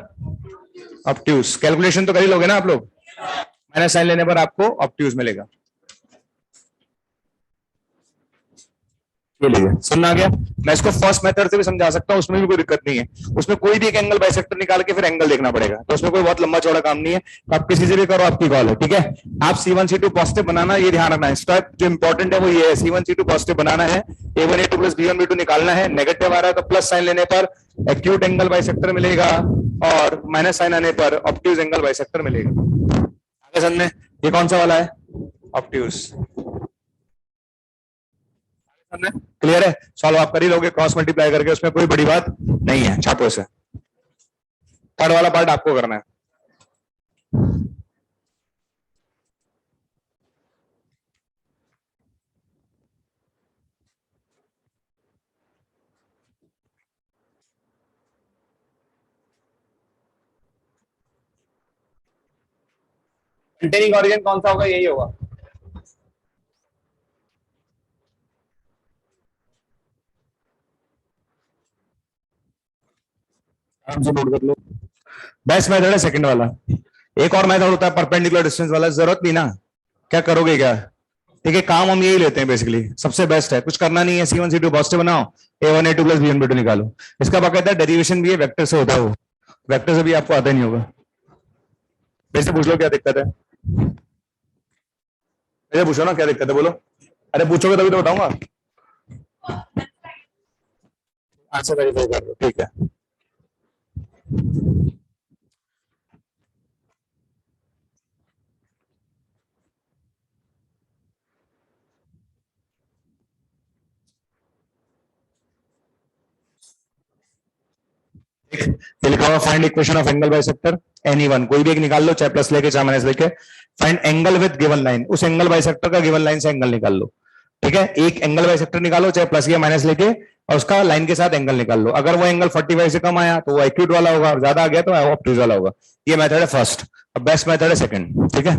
ऑब्ट्यूज। कैलकुलेशन तो कर ही लोगे ना आप लोग, माइनस साइन लेने पर आपको ऑब्ट्यूज मिलेगा। ये लीजिए, सुनना आ गया। मैं इसको फर्स्ट मेथड से भी समझा सकता हूँ, उसमें भी कोई दिक्कत नहीं है। उसमें कोई भी एक एंगल बाइसेक्टर निकाल के फिर एंगल देखना पड़ेगा, तो उसमें कोई बहुत लंबा चौड़ा काम नहीं है, तो आप किसी से भी करो, आपकी कॉल है। ठीक है, आप C1 C2 पॉजिटिव बनाना, ये ध्यान रखना है। स्टेप जो इंपॉर्टेंट है वो ये है, C1 C2 पॉजिटिव बनाना है, A1 A2 plus B1 B2 निकालना है। नेगेटिव आ रहा है तो प्लस साइन लेने पर एक्यूट एंगल बाइसेक्टर मिलेगा, और माइनस साइन आने पर ऑब्ट्यूज एंगल बाइसेक्टर मिलेगा। आगे समझ में, ये कौन सा वाला है, ऑब्ट्यूज। क्लियर है? सॉल्व आप कर ही लोगे क्रॉस मल्टीप्लाई करके, उसमें कोई बड़ी बात नहीं है, छापो से। थर्ड वाला पार्ट आपको करना है। कंटेनिंग ऑरिजिन कौन सा होगा, यही होगा। आराम से नोट कर लो। बेस्ट मेथड है सेकंड वाला। एक और मेथड होता है परपेंडिकुलर डिस्टेंस वाला, जरूरत नहीं ना, क्या करोगे क्या। ठीक है, काम हम यही लेते हैं बेसिकली, सबसे बेस्ट है, कुछ करना नहीं है। C1 C2 पॉजिटिव बनाओ, A1 A2 plus B1 B2 निकालो। इसका बाकायदा डेरिवेशन भी है, वेक्टर से होता है, वो वेक्टर से भी आपको आता नहीं होगा। वैसे पूछ लो क्या दिक्कत है, वैसे पूछो ना क्या दिक्कत है, बोलो। अरे पूछोगे तभी तो बताऊंगा, आंसर वेरीफाई कर दो। ठीक है, ये लिखा हुआ find equation of angle bisector any one, कोई भी एक निकाल लो, चाहे प्लस लेके चाहे माइनस लेके। Find angle with given line, उस एंगल बाइसेक्टर का गिवन लाइन से एंगल निकाल लो। ठीक है, एक एंगल बाइसेक्टर निकालो, चाहे प्लस या माइनस लेके, और उसका लाइन के साथ एंगल निकाल लो। अगर वो एंगल 45 से कम आया तो वो एक्यूट वाला होगा, और ज्यादा आ गया तो ऑब्ट्यूज वाला होगा। ये मेथड है फर्स्ट, और बेस्ट मेथड है सेकंड। ठीक है,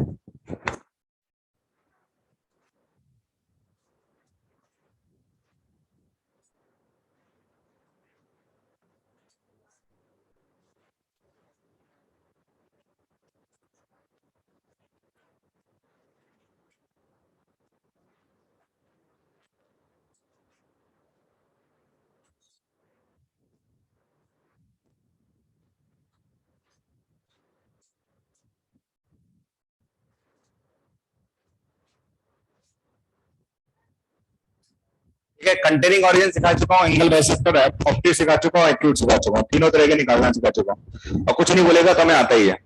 ठीक है। कंटेनिंग ऑरिजिन सिखा चुका हूँ, एंगल बाइसेक्टर ऑब्ट्यूज सिखा चुका हूँ, एक्यूट सिखा चुका हूँ, तीनों तरह के निकालना सिखा चुका हूँ। और कुछ नहीं बोलेगा तो हमें आता ही है।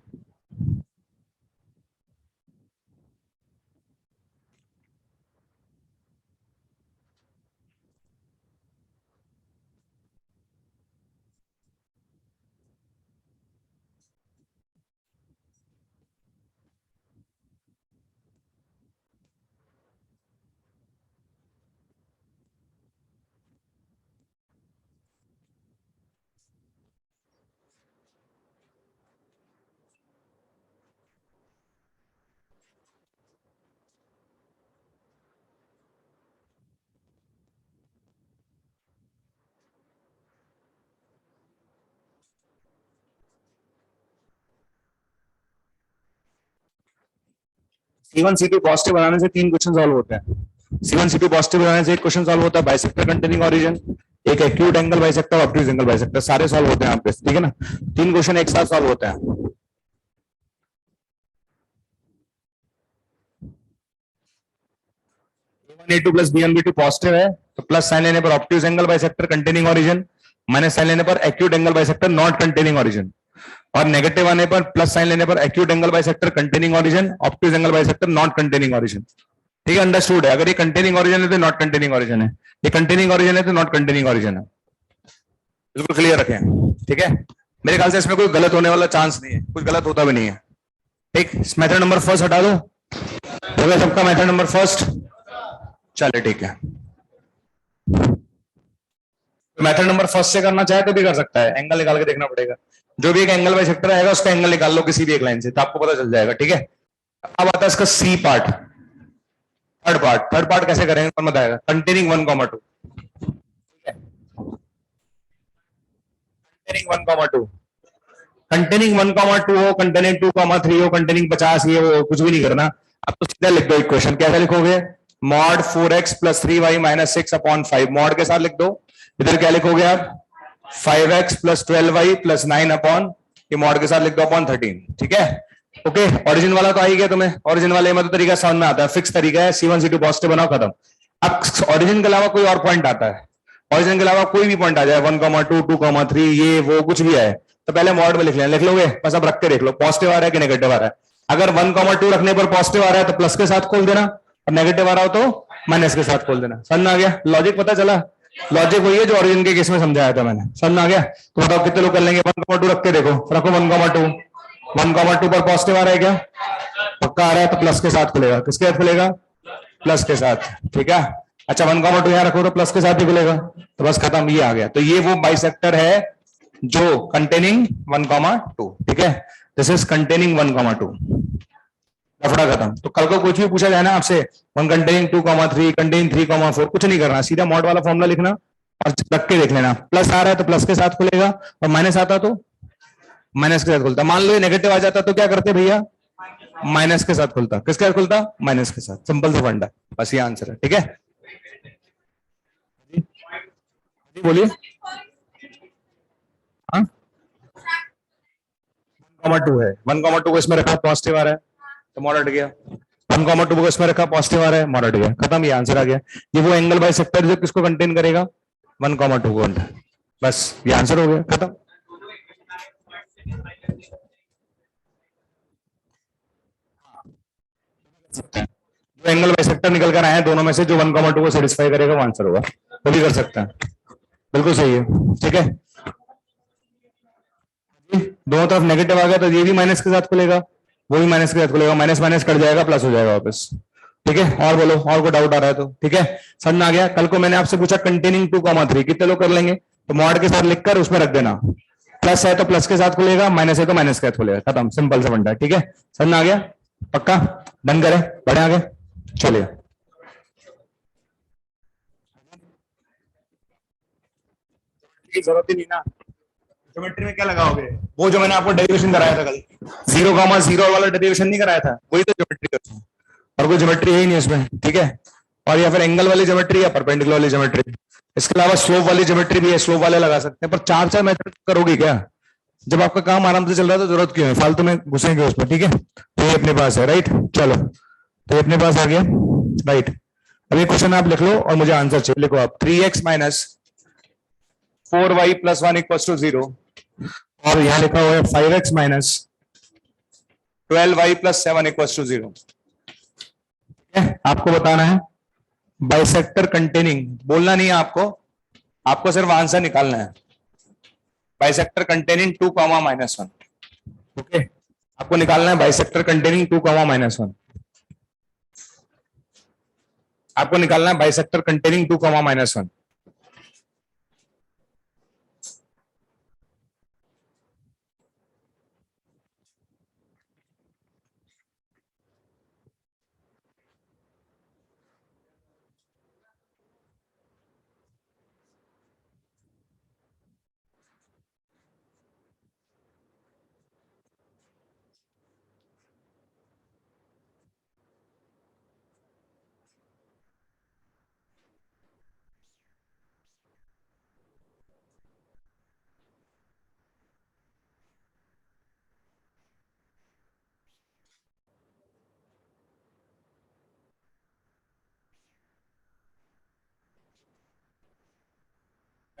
C1 C2 पॉजिटिव बनाने से 3 क्वेश्चन सॉल्व होते हैं। C1 C2 पॉजिटिव बनाने से एक क्वेश्चन सॉल्व होता है बाइसेक्टर कंटेनिंग ऑरिजिन, एक acute angle bisector, obtuse angle bisector, सारे सॉल्व होते हैं यहाँ पे। ठीक है ना, 3 क्वेश्चन एक साथ सॉल्व होते हैं। A1 A2 plus B1 B2 positive है तो प्लस साइन लेने पर obtuse angle bisector containing origin, minus sign लेने पर acute angle bisector not containing origin, और नेगेटिव आने पर प्लस साइन लेने पर acute angle bisector containing origin, obtuse angle bisector not containing origin. ठीक है, अंडरस्टूड है। अगर ये कंटेनिंग ऑरिजिन है तो नॉट कंटेनिंग ऑरिजिन है, ये कंटेनिंग ऑरिजिन है तो नॉट कंटेनिंग ऑरिजिन है। बिल्कुल क्लियर रखें। ठीक है, मेरे ख्याल से इसमें कोई गलत होने वाला चांस नहीं है, कुछ गलत होता भी नहीं है। ठीक, मेथड नंबर फर्स्ट हटा दो, हो गया सबका मेथड नंबर फर्स्ट। चलिए ठीक है, मेथड नंबर फर्स्ट से करना चाहे तो भी कर सकता है, एंगल निकाल के देखना पड़ेगा। जो भी एक एंगल बाइसेक्टर आएगा उसका एंगल निकाल लो किसी भी एक लाइन से, तो आपको पता चल जाएगा। ठीक है, अब आता है इसका सी पार्ट, थर्ड पार्ट कैसे करेंगे कौन बताएगा? कंटेनिंग 1,2, कंटेनिंग 1,2, कंटेनिंग 1,2 हो, कंटेनिंग 2,3 हो, कंटेनिंग 50 ये वो कुछ भी नहीं करना। अब तो सीधा लिख दो इक्वेशन। कैसे लिखोगे? Mod 4x plus 3y minus 6/5 mod के साथ लिख दो। इधर क्या लिखोगे आप? 5x plus 12y plus 9 upon, ये मॉड के साथ लिख दो, अपॉन 13। ठीक है, ओके। ओरिजिन वाला तो आ ही गया तुम्हें, ओरिजिन वाले में तो तरीका समझ में आता है, फिक्स तरीका है, C1 C2 पॉजिटिव बनाओ, खत्म। अब ओरिजिन के अलावा कोई और पॉइंट आता है, ओरिजिन के अलावा कोई भी पॉइंट आ जाए 1,2 2,3 ये वो कुछ भी आए तो पहले मॉड में लिख लेना, लिख लोगे बस। अब रख के देख लो पॉजिटिव आ रहा है कि नेगेटिव आ रहा है। अगर 1,2 रखने पर पॉजिटिव आ रहा है तो प्लस के साथ खोल देना, और नेगेटिव आ रहा हो तो माइनस के साथ खोल देना। समझ में आ गया? लॉजिक पता चला? लॉजिक वही है जो ओरिजिन के केस में समझाया था मैंने। समझ में आ गया? तो बताओ कितने लोग कर लेंगे? 1,2 रख के देखो, रखो 1,2, 1,2 पर पॉजिटिव आ रहा है क्या? पक्का आ रहा है तो प्लस के साथ खुलेगा। किसके साथ खुलेगा? प्लस के साथ। ठीक है, अच्छा 1,2 यहाँ रखो तो प्लस के साथ ही खुलेगा, तो बस खत्म, ये आ गया। तो ये वो बाइसेक्टर है जो कंटेनिंग 1,2। ठीक है, दिस इज कंटेनिंग 1,2, लफड़ा खत्म। तो कल को कुछ भी पूछा जाए ना आपसे, 1 कंटेनिंग 2,3 कंटेनिंग 3,4, कुछ नहीं करना, सीधा मॉड वाला फॉर्मूला लिखना और रख के देख लेना। प्लस आ रहा है तो प्लस के साथ खुलेगा, और माइनस आता तो माइनस के साथ खुलता। मान लो ये नेगेटिव आ जाता तो क्या करते भैया? माइनस के साथ खुलता। किसके साथ खुलता? माइनस के साथ। सिंपल सा फंडा, बस ये आंसर है। ठीक है, बोलिए। हाँ, 1,2 है, 1,2 को इसमें रखा पॉजिटिव आ रहा है तो मॉड हट गया, 1,2 को इसमें रखा पॉजिटिव आ रहा है, मॉड हट गया, खत्म, ये आंसर आ गया। ये वो एंगल बाइसेक्टर जो किसको कंटेन करेगा? 1,2 को, बस ये आंसर हो गया, खत्म। जो एंगल बाइसेक्टर निकल कर आए हैं दोनों में से जो 1,2 को सेटिस्फाई करेगा वो आंसर होगा, वो भी कर सकते हैं। बिल्कुल सही है। ठीक है, दोनों तरफ नेगेटिव आ गया तो ये भी माइनस के साथ खुलेगा, वो भी माइनस के साथ खुलेगा, माइनस माइनस कट जाएगा, प्लस हो जाएगा वापस। ठीक है, और बोलो, और कोई डाउट आ रहा है तो ठीक है, समझ में आ गया। कल को मैंने आपसे पूछा कंटेनिंग 2,3 कितने लोग कर लेंगे, तो मॉड के साथ लिखकर उसमें रख देना, प्लस है तो प्लस के साथ खुलेगा, माइनस है तो माइनस के साथ खुलेगा, खत्म, सिंपल सा फंडा। ठीक है, समझ में आ गया, पक्का, डन करें, बढ़े आगे, चलिए। जरूरत ही नहीं ना, ज्योमेट्री में क्या लगाओगे, वो जो मैंने आपको डेरिवेशन कराया था कल, 0,0 वाला डेरिवेशन नहीं कराया था, वही तो ज्योमेट्री है, और कोई ज्योमेट्री है ही नहीं इसमें। ठीक है, और या फिर एंगल वाली ज्योमेट्री या परपेंडिकुलर वाली ज्योमेट्री, इसके अलावा स्लोप वाली ज्योमेट्री भी है, स्लोप वाले लगा सकते हैं, पर चार चार मेथड करोगे क्या, जब आपका काम आराम से चल रहा है तो जरूरत क्यों है, फालतू में घुसेंगे उसमें। ठीक है, तो ये अपने पास है, राइट, चलो, तो ये अपने पास आ गया, राइट। अब ये क्वेश्चन आप लिख लो और मुझे आंसर चाहिए, लिखो आप 3x minus 4y plus 1 equal to 0, और यहां लिखा हुआ है 5x minus 12y plus 7 equal to 0। आपको बताना है बाइसेक्टर कंटेनिंग, बोलना नहीं है आपको, आपको सिर्फ आंसर निकालना है, बाइसेक्टर कंटेनिंग 2, -1। ओके, आपको निकालना है बाइसेक्टर कंटेनिंग 2, -1, आपको निकालना है बाइसेक्टर कंटेनिंग 2, -1।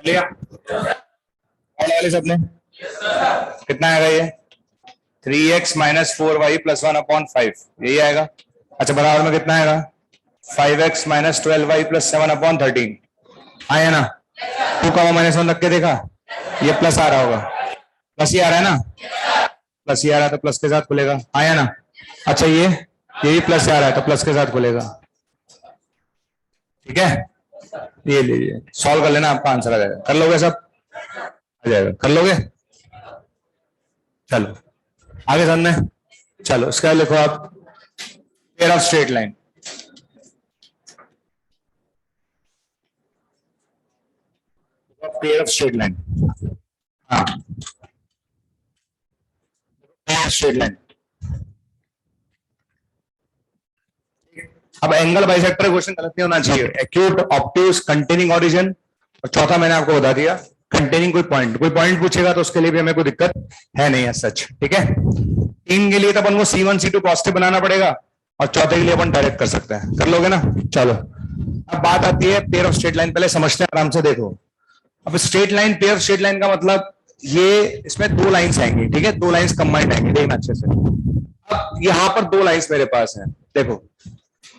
लिया और वाले सबने कितना आएगा ये 3x माइनस 4y प्लस 1/5, यही आएगा। अच्छा, बराबर में कितना आएगा 5x माइनस 12y प्लस 7/13, आया ना, 2,-1 रख के देखा, ये प्लस आ रहा होगा, प्लस ही आ रहा है ना, प्लस ही आ रहा है तो प्लस के साथ खुलेगा, आया ना। अच्छा, ये भी प्लस से आ रहा है तो प्लस के साथ खुलेगा। ठीक है, ये लीजिए, सॉल्व कर लेना, आपका आंसर आ जाएगा, कर लोगे सब, आ जाएगा, कर लोगे, चलो आगे सामने, चलो इसका लिखो आप pair of straight line, pair of straight line, हाँ, पेयर ऑफ स्ट्रेट लाइन। अब एंगल बाइसेक्टर क्वेश्चन गलत नहीं होना चाहिए, एक्यूट, ऑब्ट्यूज, कंटेनिंग ओरिजिन, और चौथा मैंने आपको बता दिया कंटेनिंग कोई पॉइंट पूछेगा तो उसके लिए भी हमें कोई दिक्कत है नहीं है सच। ठीक है, 3 के लिए तो अपन को C1 C2 पॉजिटिव बनाना पड़ेगा, और चौथे के लिए अपन डायरेक्ट कर सकते हैं, कर लोगे ना। चलो, अब बात आती है पेयर ऑफ स्ट्रेट लाइन, पहले समझते हैं आराम से, देखो। अब straight line, pair of straight line का मतलब ये, इसमें 2 लाइंस आएंगी, ठीक है, 2 लाइंस कंबाइंड आएंगी, देखना अच्छे से। अब यहाँ पर 2 लाइंस मेरे पास है, देखो,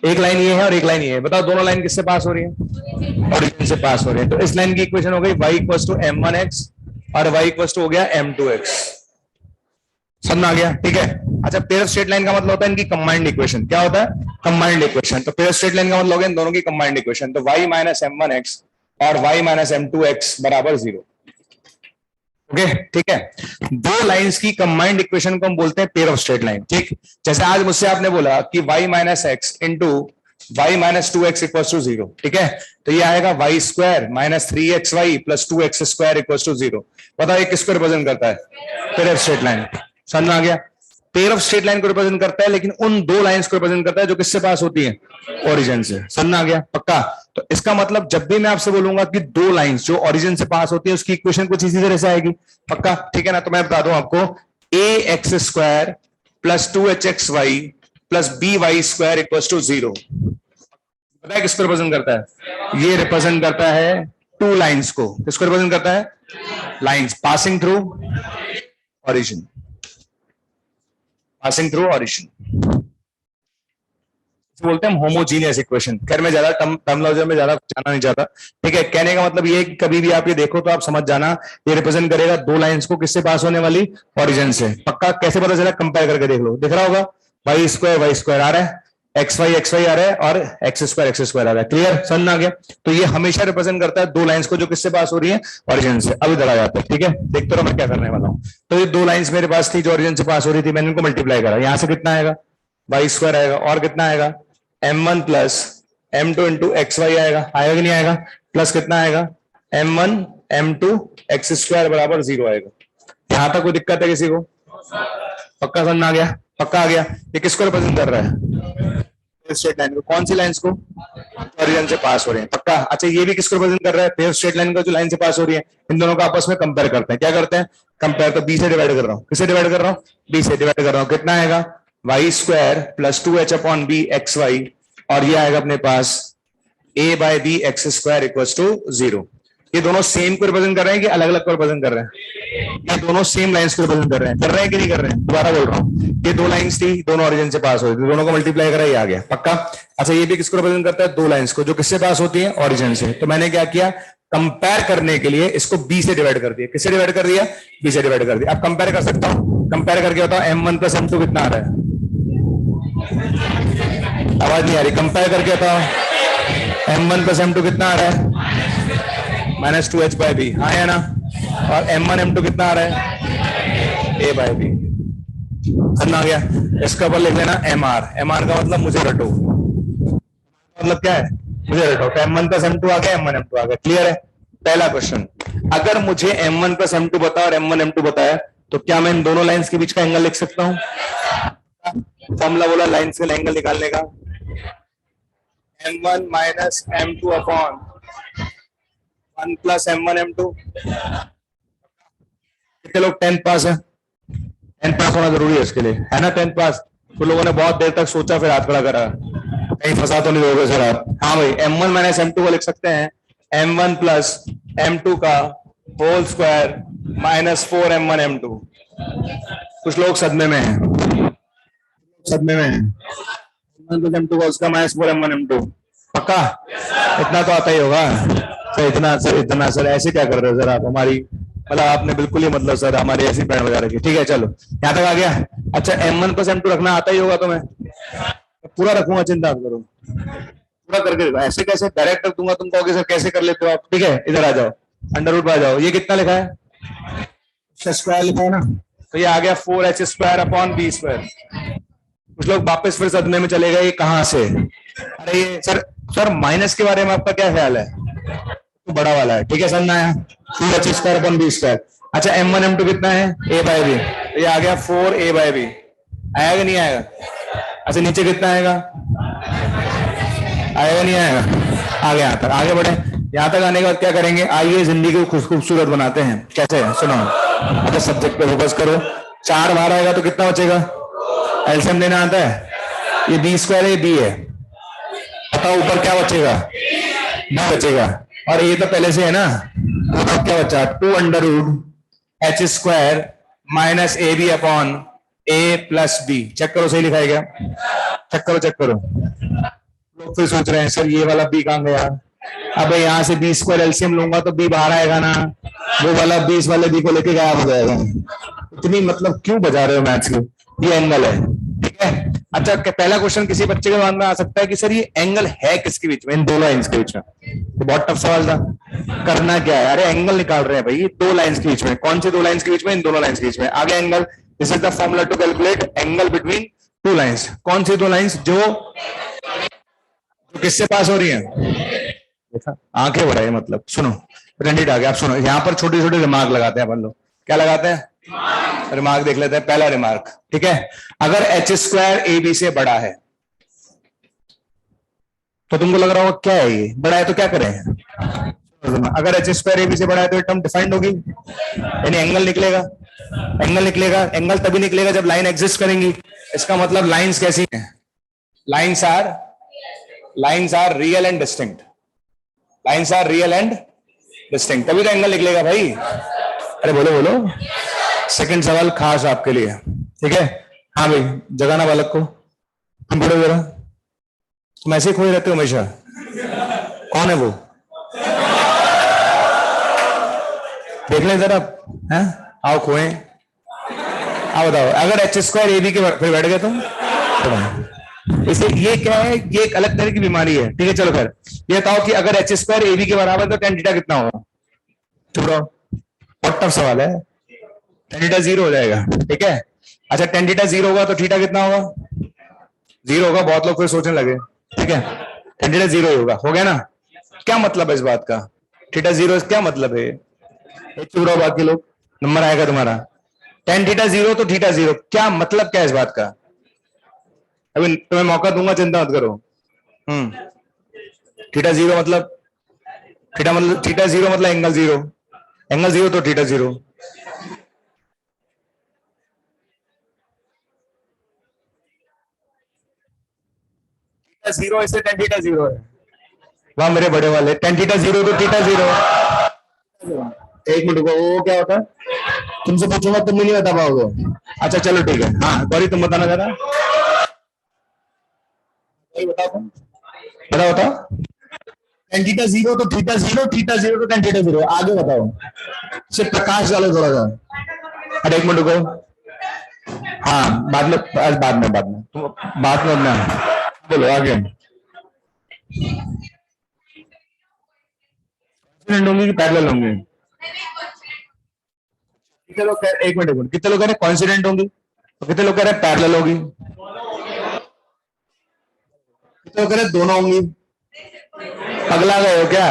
एक लाइन ये है और एक लाइन ये है, बताओ दोनों लाइन किससे पास हो रही है, ओरिजिन से पास हो रही है, तो इस लाइन की इक्वेशन हो गई y = m1x और y = हो गया m2x, समझ आ गया। ठीक है, अच्छा, पेयर स्ट्रेट लाइन का मतलब होता है इनकी कंबाइंड इक्वेशन, क्या होता है, कंबाइंड इक्वेशन, तो पेयर स्ट्रेट लाइन का मतलब हो गया इन दोनों की कंबाइंड इक्वेशन, तो y - m1x और y - m2x = 0। ओके, ठीक है, 2 लाइंस की कंबाइंड इक्वेशन को हम बोलते हैं पेयर ऑफ स्ट्रेट लाइन। ठीक, जैसे आज मुझसे आपने बोला कि y - x into y - 2x = 0, ठीक है, तो ये आएगा y² - 3xy + 2x² = 0। बताओ ये किसको रिप्रेजेंट करता है, पेयर ऑफ स्ट्रेट लाइन, समझ में आ गया, पेयर ऑफ स्ट्रेट लाइन को रिप्रेजेंट करता है, लेकिन उन 2 लाइंस को रिप्रेजेंट करता है जो किससे पास होती है, ओरिजिन से, समझ में आ गया, पक्का। तो इसका मतलब जब भी मैं आपसे बोलूंगा कि 2 लाइंस जो ओरिजिन से पास होती है उसकी इक्वेशन कुछ इसी तरह से आएगी, पक्का, ठीक है ना। तो मैं बता दूं आपको, ax² + 2hxy + by² = 0, पता है किसको रिप्रेजेंट करता है, ये रिप्रेजेंट करता है 2 लाइंस को, किसको रिप्रेजेंट करता है, lines passing through origin, passing through origin, बोलते हैं हम होमोजीनियस इक्वेशन। खैर मैं ज्यादा टर्मिनोलॉजी में ज्यादा जाना नहीं चाहता, ठीक है, कहने का मतलब ये, कभी भी आप ये देखो तो आप समझ जाना, ये रिप्रेजेंट करेगा 2 लाइंस को किससे पास होने वाली, ओरिजिन से, पक्का। कैसे पता चला, कंपेयर करके देख लो, दिख रहा होगा y² आ रहा है, एक्स वाई आ रहा है और एक्स स्क्वायर आ रहा है। क्लियर, समझ में आ गया? तो ये हमेशा रिप्रेजेंट करता है दो लाइंस को जो किससे पास हो रही है, ओरिजिन से। अब इधर आ जाता है, ठीक है, देखते रहो मैं क्या करने वाला हूँ। तो ये दो लाइंस मेरे पास थी जो ओरिजिन से पास हो रही थी, मैंने इनको मल्टीप्लाई करा, यहां से कितना आएगा, वाई स्क्वायर आएगा, और कितना आएगा, m1 plus m2 into x Y आएगा, आएगा कि नहीं आएगा, प्लस कितना आएगा, m1 m2 एक्स स्क्वायर बराबर 0 आएगा। यहां तक कोई दिक्कत है किसी को? पक्का समझ में आ गया? पक्का आ गया? ये किसको रिप्रेजेंट कर रहा है, स्ट्रेट लाइन को। कौन सी लाइंस को, ओरिजिन से पास हो रहे हैं। पक्का? अच्छा, ये भी किसको रिप्रेजेंट कर रहा है, फिर स्ट्रेट लाइन को जो लाइन से पास हो रही है। इन दोनों को आपस में कंपेयर करते हैं। क्या करते हैं, कंपेयर। तो बी से डिवाइड कर रहा हूँ, किससे डिवाइड कर रहा हूँ, बी से डिवाइड कर रहा हूँ। कितना आएगा, Y square plus 2h upon B X Y, और ये आएगा अपने पास a by B X square equals to 0। ये दोनों सेम को रिप्रेजेंट कर रहे हैं कि अलग अलग को रिप्रेजेंट कर रहे हैं? ये दोनों सेम लाइंस को रिप्रेजेंट कर रहे हैं कि नहीं कर रहे हैं? दोबारा बोल रहा हूँ, ये दो लाइंस थी, दोनों ओरिजिन से पास हो रही थी, दोनों को मल्टीप्लाई करा, ये आ गया। पक्का? अच्छा, ये भी किसको रिप्रेजेंट करता है, दो लाइंस को जो किससे पास होती है, ओरिजिन से। तो मैंने क्या किया, कंपेयर करने के लिए इसको बी से डिवाइड कर दिया। किससे डिवाइड कर दिया, बी से डिवाइड कर दिया। अब कंपेयर कर सकता हूँ, कंपेयर करके बताओ m1 प्लस m2 कितना आ रहा है, आवाज नहीं आ रही, कंपेयर करके बताओ m1 प्लस m2 कितना आ रहा है, माइनस 2h बाई बी, हाँ है ना। और m1 m2 कितना आ रहा है, a बाई बी। समझ आ गया? इसका ऊपर लिख लेना mr का मतलब मुझे रटो, मतलब क्या है, मुझे रटो। तो m1 प्लस m2 आ गया, m1 m2 आ गया। क्लियर है? पहला क्वेश्चन, अगर मुझे m1 प्लस m2 बताया और m1 m2 बताया, तो क्या मैं इन दोनों लाइंस के बीच का एंगल लिख सकता हूं? फॉर्मूला बोला लाइंस का एंगल निकालने का, m1 minus m2 upon 1 plus m1 m2। कितने लोग 10th पास है? 10th पास होना जरूरी है इसके लिए, है ना? 10th पास। तो लोगों ने बहुत देर तक सोचा, फिर हाथ खड़ा करा, कहीं फंसा तो नहीं दोगे सर आप? हाँ भाई, m1 माइनस m2 को लिख सकते हैं m1 प्लस m2 का whole square minus 4m1 m2। कुछ लोग सदमे में हैं, सदमे में है। m2 का उसका माइनस 4m1 m2। पक्का? इतना तो आता ही होगा सर। इतना सर ऐसे क्या कर रहे हो सर आप हमारी, मतलब आपने बिल्कुल ही मतलब सर हमारी ऐसी बैंड बजा रखी। ठीक है, चलो यहाँ तक आ गया। अच्छा, m1 प्लस m2 रखना आता ही होगा तो मैं पूरा रखूंगा, चिंता मत करो, पूरा करके। ऐसे कैसे डायरेक्ट रख दूंगा, तुम कहोगे सर कैसे कर लेते हो आप? ठीक है, इधर आ जाओ, अंडर रूट पे आ जाओ। ये कितना लिखा है, स्क्वायर लिखा है ना, तो ये आ गया 4h square upon B square. कुछ लोग वापस फिर सदमे में चले गए, कहां से? अरे ये सर माइनस के बारे में आपका क्या ख्याल है? तो बड़ा वाला है, ठीक है, समझ आया, 2h square upon B square. अच्छा, m1 m2 कितना है, a बाय बी, तो ये आ गया 4a बाय बी। आया कि नहीं आएगा? अच्छा, नीचे कितना आएगा, आएगा नहीं आएगा? आ गया। यहाँ तक आगे बढ़े। यहाँ तक आने के बाद क्या करेंगे, आइए जिंदगी को खूबसूरत बनाते हैं। कैसे? सुनो, अच्छा सब्जेक्ट पे फोकस करो। 4 बाहर आएगा तो कितना बचेगा, एलसीएम लेना आता है, ये बी स्क्वायर है, बी है, बताओ ऊपर क्या बचेगा, बी बचेगा, और ये तो पहले से है ना। अब क्या बचा, 2 under root H square minus A B upon A plus B. Check करो सही लिखा है क्या, चेक करो चेक करो। लोग फिर सोच रहे हैं सर ये वाला बी कहां गया। अब यहाँ से बी स्क्वायर एलसीएम लूंगा तो बी बाहर आएगा ना, वो वाला 20 वाले बी को लेके गायब हो जाएगा। इतनी मतलब क्यों बजा रहे हो मैथ्स की, ये एंगल है, ठीक है। अच्छा, पहला क्वेश्चन किसी बच्चे के दिमाग में आ सकता है कि सर ये एंगल है किसके बीच में, इन दो लाइंस के बीच में। तो बहुत टफ सवाल था। करना क्या है, अरे एंगल निकाल रहे हैं भाई, दो लाइंस के बीच में। कौन सी दो लाइंस के बीच में, इन दोनों लाइंस के बीच में। आगे angle, this is the formula to calculate angle between two lines. कौन सी दो लाइंस, जो किससे पास हो रही है, आंखें बढ़ाए, मतलब सुनो, प्रेजेंटेड आ गया। आप सुनो, यहाँ पर छोटे छोटे रिमार्क लगाते हैं अपन लोग। क्या लगाते हैं, रिमार्क देख लेते हैं। पहला रिमार्क, ठीक है, अगर एच स्क्वायर ए बी से बड़ा है तो तुमको लग रहा होगा क्या है ये, बड़ा है तो क्या करें। अगर एच स्क्वायर ए बी से बड़ा है तो ये टर्म डिफाइंड होगी, यानी एंगल निकलेगा। एंगल निकलेगा, एंगल तभी निकलेगा जब लाइन एग्जिस्ट करेंगी। इसका मतलब लाइंस कैसी हैं, lines are real and distinct, lines are real and distinct, तभी तो एंगल निकलेगा भाई। अरे बोलो बोलो। सेकंड सवाल खास आपके लिए, ठीक है। हाँ भाई, जगाना बालक को, तुम पढ़ो जरा, तुम ऐसे खोए रहते हो हमेशा। कौन है वो, देख लें जरा, हैं, आओ खोए, आओ बताओ। अगर एच स्क्वायर ए बी के फिर बैठ गए तुम, इसे ये क्या है, ये एक अलग तरह की बीमारी है। ठीक है, चलो खैर ये बताओ कि अगर एच स्क्वायर ए बी के बराबर है तो टेन थीटा कितना होगा? चुप रहो, बहुत टफ सवाल है। टेन थीटा जीरो हो जाएगा। ठीक है, अच्छा टेन थीटा जीरो होगा तो थीटा कितना होगा? जीरो होगा। बहुत लोग फिर सोचने लगे। ठीक है, टेन थीटा जीरो होगा, हो गया ना? क्या मतलब है इस बात का? थीटा जीरो क्या मतलब है? चुप रहो बाकी लोग, नंबर आएगा तुम्हारा। टेन थीटा जीरो तो थीटा जीरो, क्या मतलब क्या है इस बात का? अभी तुम्हें मौका दूंगा, चिंता मत करो। थीटा जीरो मतलब, थीटा जीरो मतलब एंगल जीरो, एंगल जीरो तो थीटा जीरो। थीटा जीरो इससे टेन थीटा जीरो है। वाह मेरे बड़े वाले, टेन थीटा जीरो तो थीटा जीरो। एक मिनट को, वो क्या होता है? तुमसे पूछूंगा तुम भी नहीं बता पाओगे। अच्छा चलो ठीक है, हाँ गौरी तुम बताना जरा। बताओ तुम, बताओ बताओ। टेन थीटा जीरो तो थीटा जीरो, थीटा जीरो तो टेन थीटा जीरो, आगे बताओ। सिर्फ प्रकाश डालो थोड़ा सा। अरे एक मिनट को, हाँ बाद में, तुम बाद में अपना बोलो आगे। होंगी कि पैरेलल होंगे? कितने लोग कह, एक मिनट, कितने लोग कह रहे हैं कॉन्सिडेंट होंगी, तो कितने लोग कह रहे हैं पैरेलल होगी, कितने लोग कह रहे हैं दोनों होंगी? पगला गए हो क्या?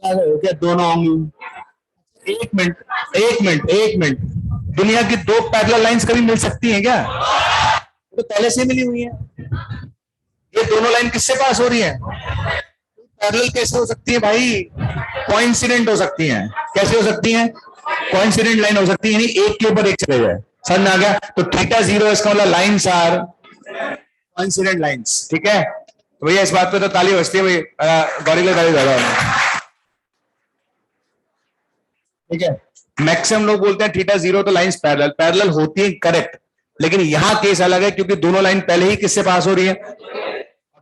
पगला गए हो क्या? दोनों होंगी। एक मिनट, एक मिनट, दुनिया की दो पैरेलल लाइंस कभी मिल सकती हैं क्या? तो पहले से मिली हुई है। ये दोनों लाइन किससे पास हो रही है? पैरेलल कैसे हो सकती है भाई? कोइंसिडेंट हो सकती हैं। कैसे हो सकती हैं? कोइंसिडेंट लाइन हो सकती है, यानी एक के ऊपर एक चले जाए। समझ में आ गया? तो थीटा जीरो इसका मतलब लाइंस आर कोइंसिडेंट लाइंस। ठीक है, तो भैया इस बात पे तो ताली बजती है भाई, गौरी को ताली बजाओ। ठीक है, मैक्सिमम लोग बोलते हैं थीटा जीरो तो लाइंस पैरेलल, पैरेलल होती है, करेक्ट, लेकिन यहां केस अलग है क्योंकि दोनों लाइन पहले ही किससे पास हो रही है?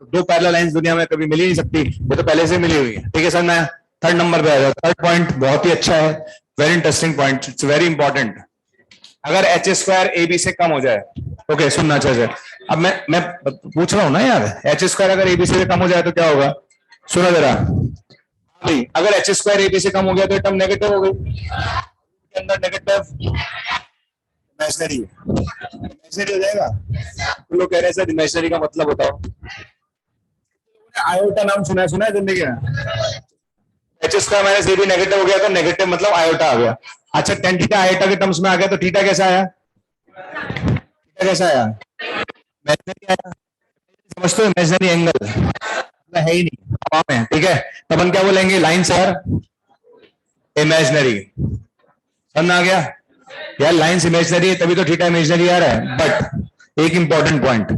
दो पैरेलल लाइंस दुनिया में कभी मिल ही नहीं सकती, वो तो पहले से मिली हुई है। ठीक है सर, मैं थर्ड नंबर पे आ जाऊँ। थर्ड पॉइंट बहुत ही अच्छा है, very interesting point, it's very important. अगर एच स्क्वायर ए बी से कम हो जाए, ओके सुनना अच्छा से, अब मैं पूछ रहा हूं ना यार, एच स्क्वायर अगर ए बी से कम हो जाए तो क्या होगा? सुनो जरा भाई, अगर एच स्क्वायर ए बी से कम हो गया तो टर्म नेगेटिव हो गई, के अंदर नेगेटिव इमेजिनरी, इमेजिनरी हो जाएगा। तो लोग कह रहे हैं सर इमेजिनरी का मतलब बताओ। आयोटा नाम सुना है जिंदगी में? H square minus A B negative हो गया तो नेगेटिव मतलब आयोटा आ गया। अच्छा टेन थीटा आयोटा के टर्म्स में आ गया तो थीटा कैसा आया? थीटा कैसा आया? इमेजिनरी आया। समझते हो? इमेजिनरी एंगल है ही नहीं, हवा में। ठीक है, तो अपन क्या बोलेंगे? Lines are imaginary. समझ आ गया यार? लाइंस इमेजिनरी है तभी तो थीटा इमेजिनरी आ रहा है। बट एक important point,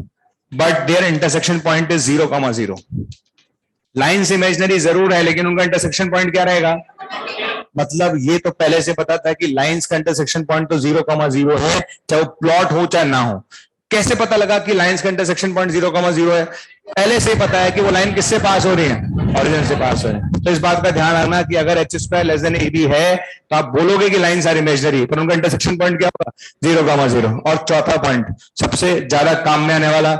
but their intersection point is 0,0। Lines imaginary जरूर है लेकिन उनका इंटरसेक्शन पॉइंट क्या रहेगा? मतलब ये तो पहले से पता था कि लाइंस का इंटरसेक्शन पॉइंट तो 0,0 है, चाहे वो प्लॉट हो चाहे ना हो। कैसे पता लगा कि लाइंस का इंटरसेक्शन पॉइंट 0,0 है? पहले से पता है कि वो लाइन किससे पास हो रही है? ओरिजिन से पास हो रही है। तो इस बात का ध्यान रखना कि अगर h square less than a b है तो आप बोलोगे कि लाइंस आर इमेजिनरी, पर उनका इंटरसेक्शन पॉइंट क्या होगा? 0,0। और चौथा पॉइंट सबसे ज्यादा काम में आने वाला,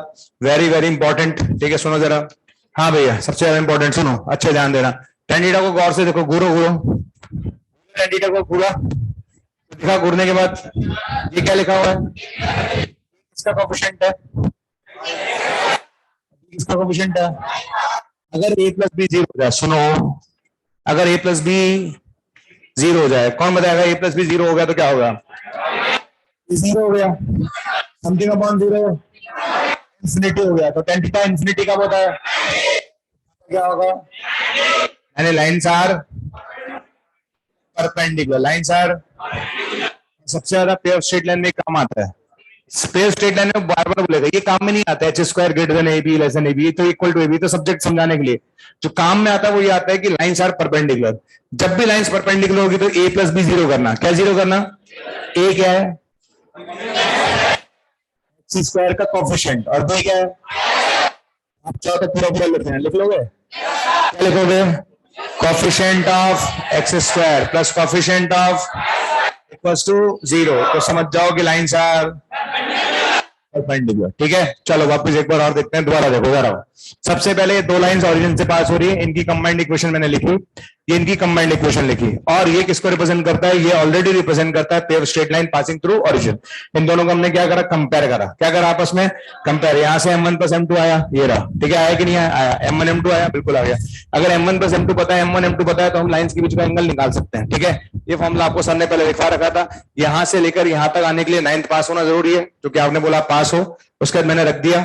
वेरी वेरी इंपॉर्टेंट। ठीक है, सुनो जरा। हाँ भैया, सबसे ज्यादा इंपॉर्टेंट सुनो, अच्छे ध्यान देना। टेन थीटा को गौर से देखो, घूरो घूरो, टेन थीटा को घूरा, दिखा, घूरने के बाद ये क्या लिखा हुआ है? इसका कोएफिशिएंट है, इसका कोएफिशिएंट है। अगर a प्लस बी 0 हो जाए, सुनो, अगर a प्लस बी 0 हो जाए, कौन बताएगा a प्लस बी 0 हो गया तो क्या होगा? 0 हो गया, समथिंग अपॉन 0 इंफिनिटी हो गया, तो टेन थीटा इंफिनिटी कब होता है? क्या होगा? यानी lines are perpendicular, lines are. सबसे ज्यादा पेयर स्ट्रेट लाइन में काम आता है, पेयर स्ट्रेट लाइन में बार बार बोलेगा, ये काम में नहीं आता है h square greater than a b less than a b तो इक्वल टू ए बी, तो सब्जेक्ट समझाने के लिए जो काम में आता है वो ये आता है कि लाइंस आर परपेंडिकुलर। जब भी लाइंस परपेंडिकुलर होगी तो ए प्लस बी 0 करना। क्या 0 करना? ए क्या है? सी स्क्वायर का कोएफिशिएंट, और बी क्या है? आप चाहो तो पूरा पूरा लिख लें, लिख लोगे? क्या लिखोगे? Coefficient of x square plus coefficient of equals to 0। तो समझ जाओ कि लाइंस आर परपेंडिकुलर। ठीक है, चलो वापस एक बार और देखते हैं, दोबारा देखो जरा। सबसे पहले ये दो लाइंस ओरिजिन से पास हो रही है, इनकी कंबाइंड इक्वेशन मैंने लिखी, ये इनकी कंबाइंड इक्वेशन लिखी, और ये किसको रिप्रेजेंट करता है, ये ऑलरेडी रिप्रेजेंट करता है pair straight line passing through origin. इन दोनों को हमने क्या करा, कंपेयर करा। क्या करा आपस में, कंपेयर। यहां से m1 प्लस m2 आया, ये रहा। ठीक है, आया कि नहीं आया, m1 m2 आया, बिल्कुल आ गया। अगर m1 प्लस m2 पता है, m1 m2 पता है, तो हम लाइंस के बीच का एंगल निकाल सकते हैं। ठीक है, ये फॉर्मूला आपको सर ने पहले लिखवा रखा था। यहां से लेकर यहां तक आने के लिए 9th पास होना जरूरी है, जो कि आपने बोला पास हो, उसके बाद मैंने रख दिया।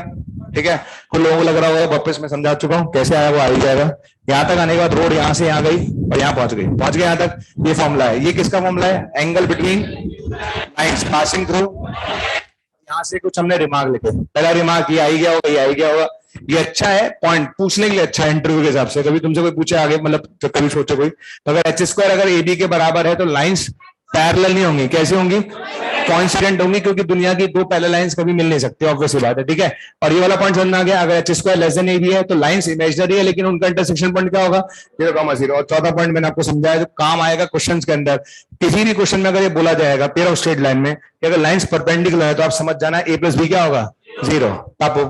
ठीक है, कुछ लोगों को लग रहा होगा वापस मैं समझा चुका हूं, कैसे आया वो आ ही जाएगा। यहां तक आने के बाद रोड यहां से यहां गई और यहां पहुंच गई, पहुंच गए यहां तक। ये फॉर्मूला है, ये किसका फॉर्मूला है, angle between lines passing through. यहां से कुछ हमने रिमार्क लिखे, पहला रिमार्क ये आई गया होगा, ये आई गया होगा। ये अच्छा है, पॉइंट पूछने के लिए अच्छा है इंटरव्यू के हिसाब से। कभी तुमसे कोई पूछे आगे, मतलब तो कभी सोचो कोई, तो अगर एच स्क्वायर अगर ए बी के बराबर है तो लाइंस पैरेलल नहीं होंगी, कैसी होंगी, कोइंसिडेंट होंगी, क्योंकि दुनिया की दो पैरेलल लाइंस कभी मिल नहीं सकती, ऑब्वियस बात है। ठीक है, और ये वाला पॉइंट समझ में आ गया, अगर h square less than a b है तो लाइंस इमेजिनरी है, लेकिन उनका इंटरसेक्शन पॉइंट क्या होगा, 0,0। और चौथा पॉइंट मैंने आपको समझाया, जो काम आएगा क्वेश्चन के अंदर, किसी भी क्वेश्चन में अगर ये बोला जाएगा पेयर ऑफ स्ट्रेट लाइन में कि अगर लाइंस परपेंडिकुलर है, तो आप समझ जाना ए प्लस बी क्या होगा, 0। टापो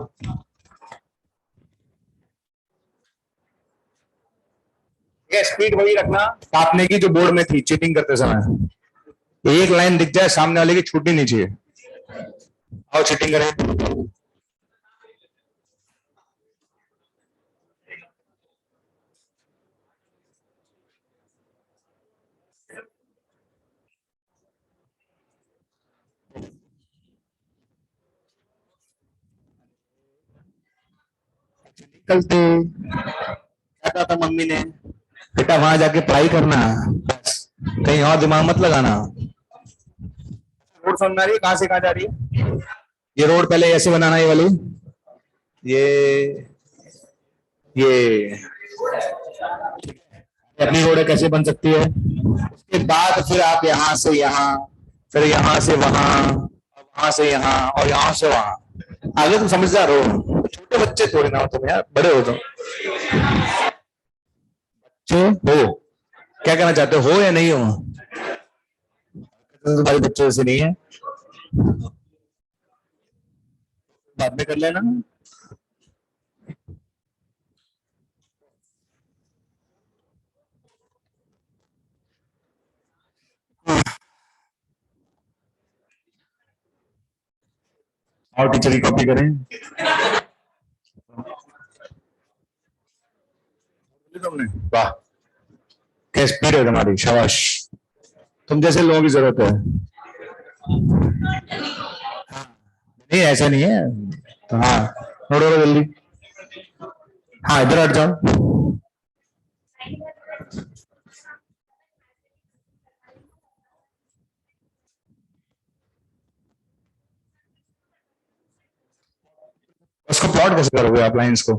स्पीड वही रखना काटने की जो बोर्ड में थी चीटिंग करते समय। एक लाइन दिख जाए सामने वाले की, छूटनी नहीं चाहिए। आओ चीटिंग करें। कल तो क्या कहा था मम्मी ने, बेटा वहां जाके पढ़ाई करना, बस कहीं और दिमाग मत लगाना। रोड समझ आ रही है, कहां से कहां जा रही है। ये रोड पहले ऐसे बनाना, ये वाली, ये अपनी रोड है, कैसे बन सकती है। उसके बाद फिर आप यहां से यहां, फिर यहां से वहां, वहां से यहां, और यहां से वहां। आगे तुम समझदार हो, छोटे बच्चे थोड़ी ना हो तुम यार, बड़े हो तुम। हो क्या कहना चाहते हो या नहीं हो, तुम्हारे बच्चों से नहीं है, बाद में कर लेना। और टीचर की कॉपी करें। तुमने वाह, क्या स्पीड है तुम्हारी, शाबाश। तुम जैसे लोगों की जरूरत है। नहीं ऐसा नहीं है, तो हाँ नोट करो जल्दी। हाँ इधर हट जाओ। उसको प्लॉट कैसे करोगे आप लाइंस को,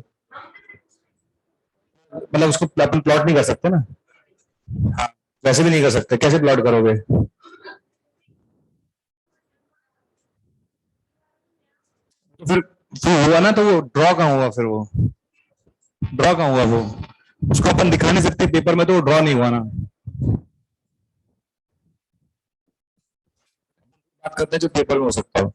मतलब उसको अपन प्लॉट नहीं कर सकते ना। हाँ वैसे भी नहीं कर सकते, कैसे प्लॉट करोगे। तो फिर हुआ ना, तो वो ड्रॉ कहाँ हुआ, फिर वो ड्रॉ कहाँ हुआ, वो उसको अपन दिखा नहीं सकते पेपर में, तो वो ड्रॉ नहीं हुआ ना। बात करते हैं जो पेपर में हो सकता हो।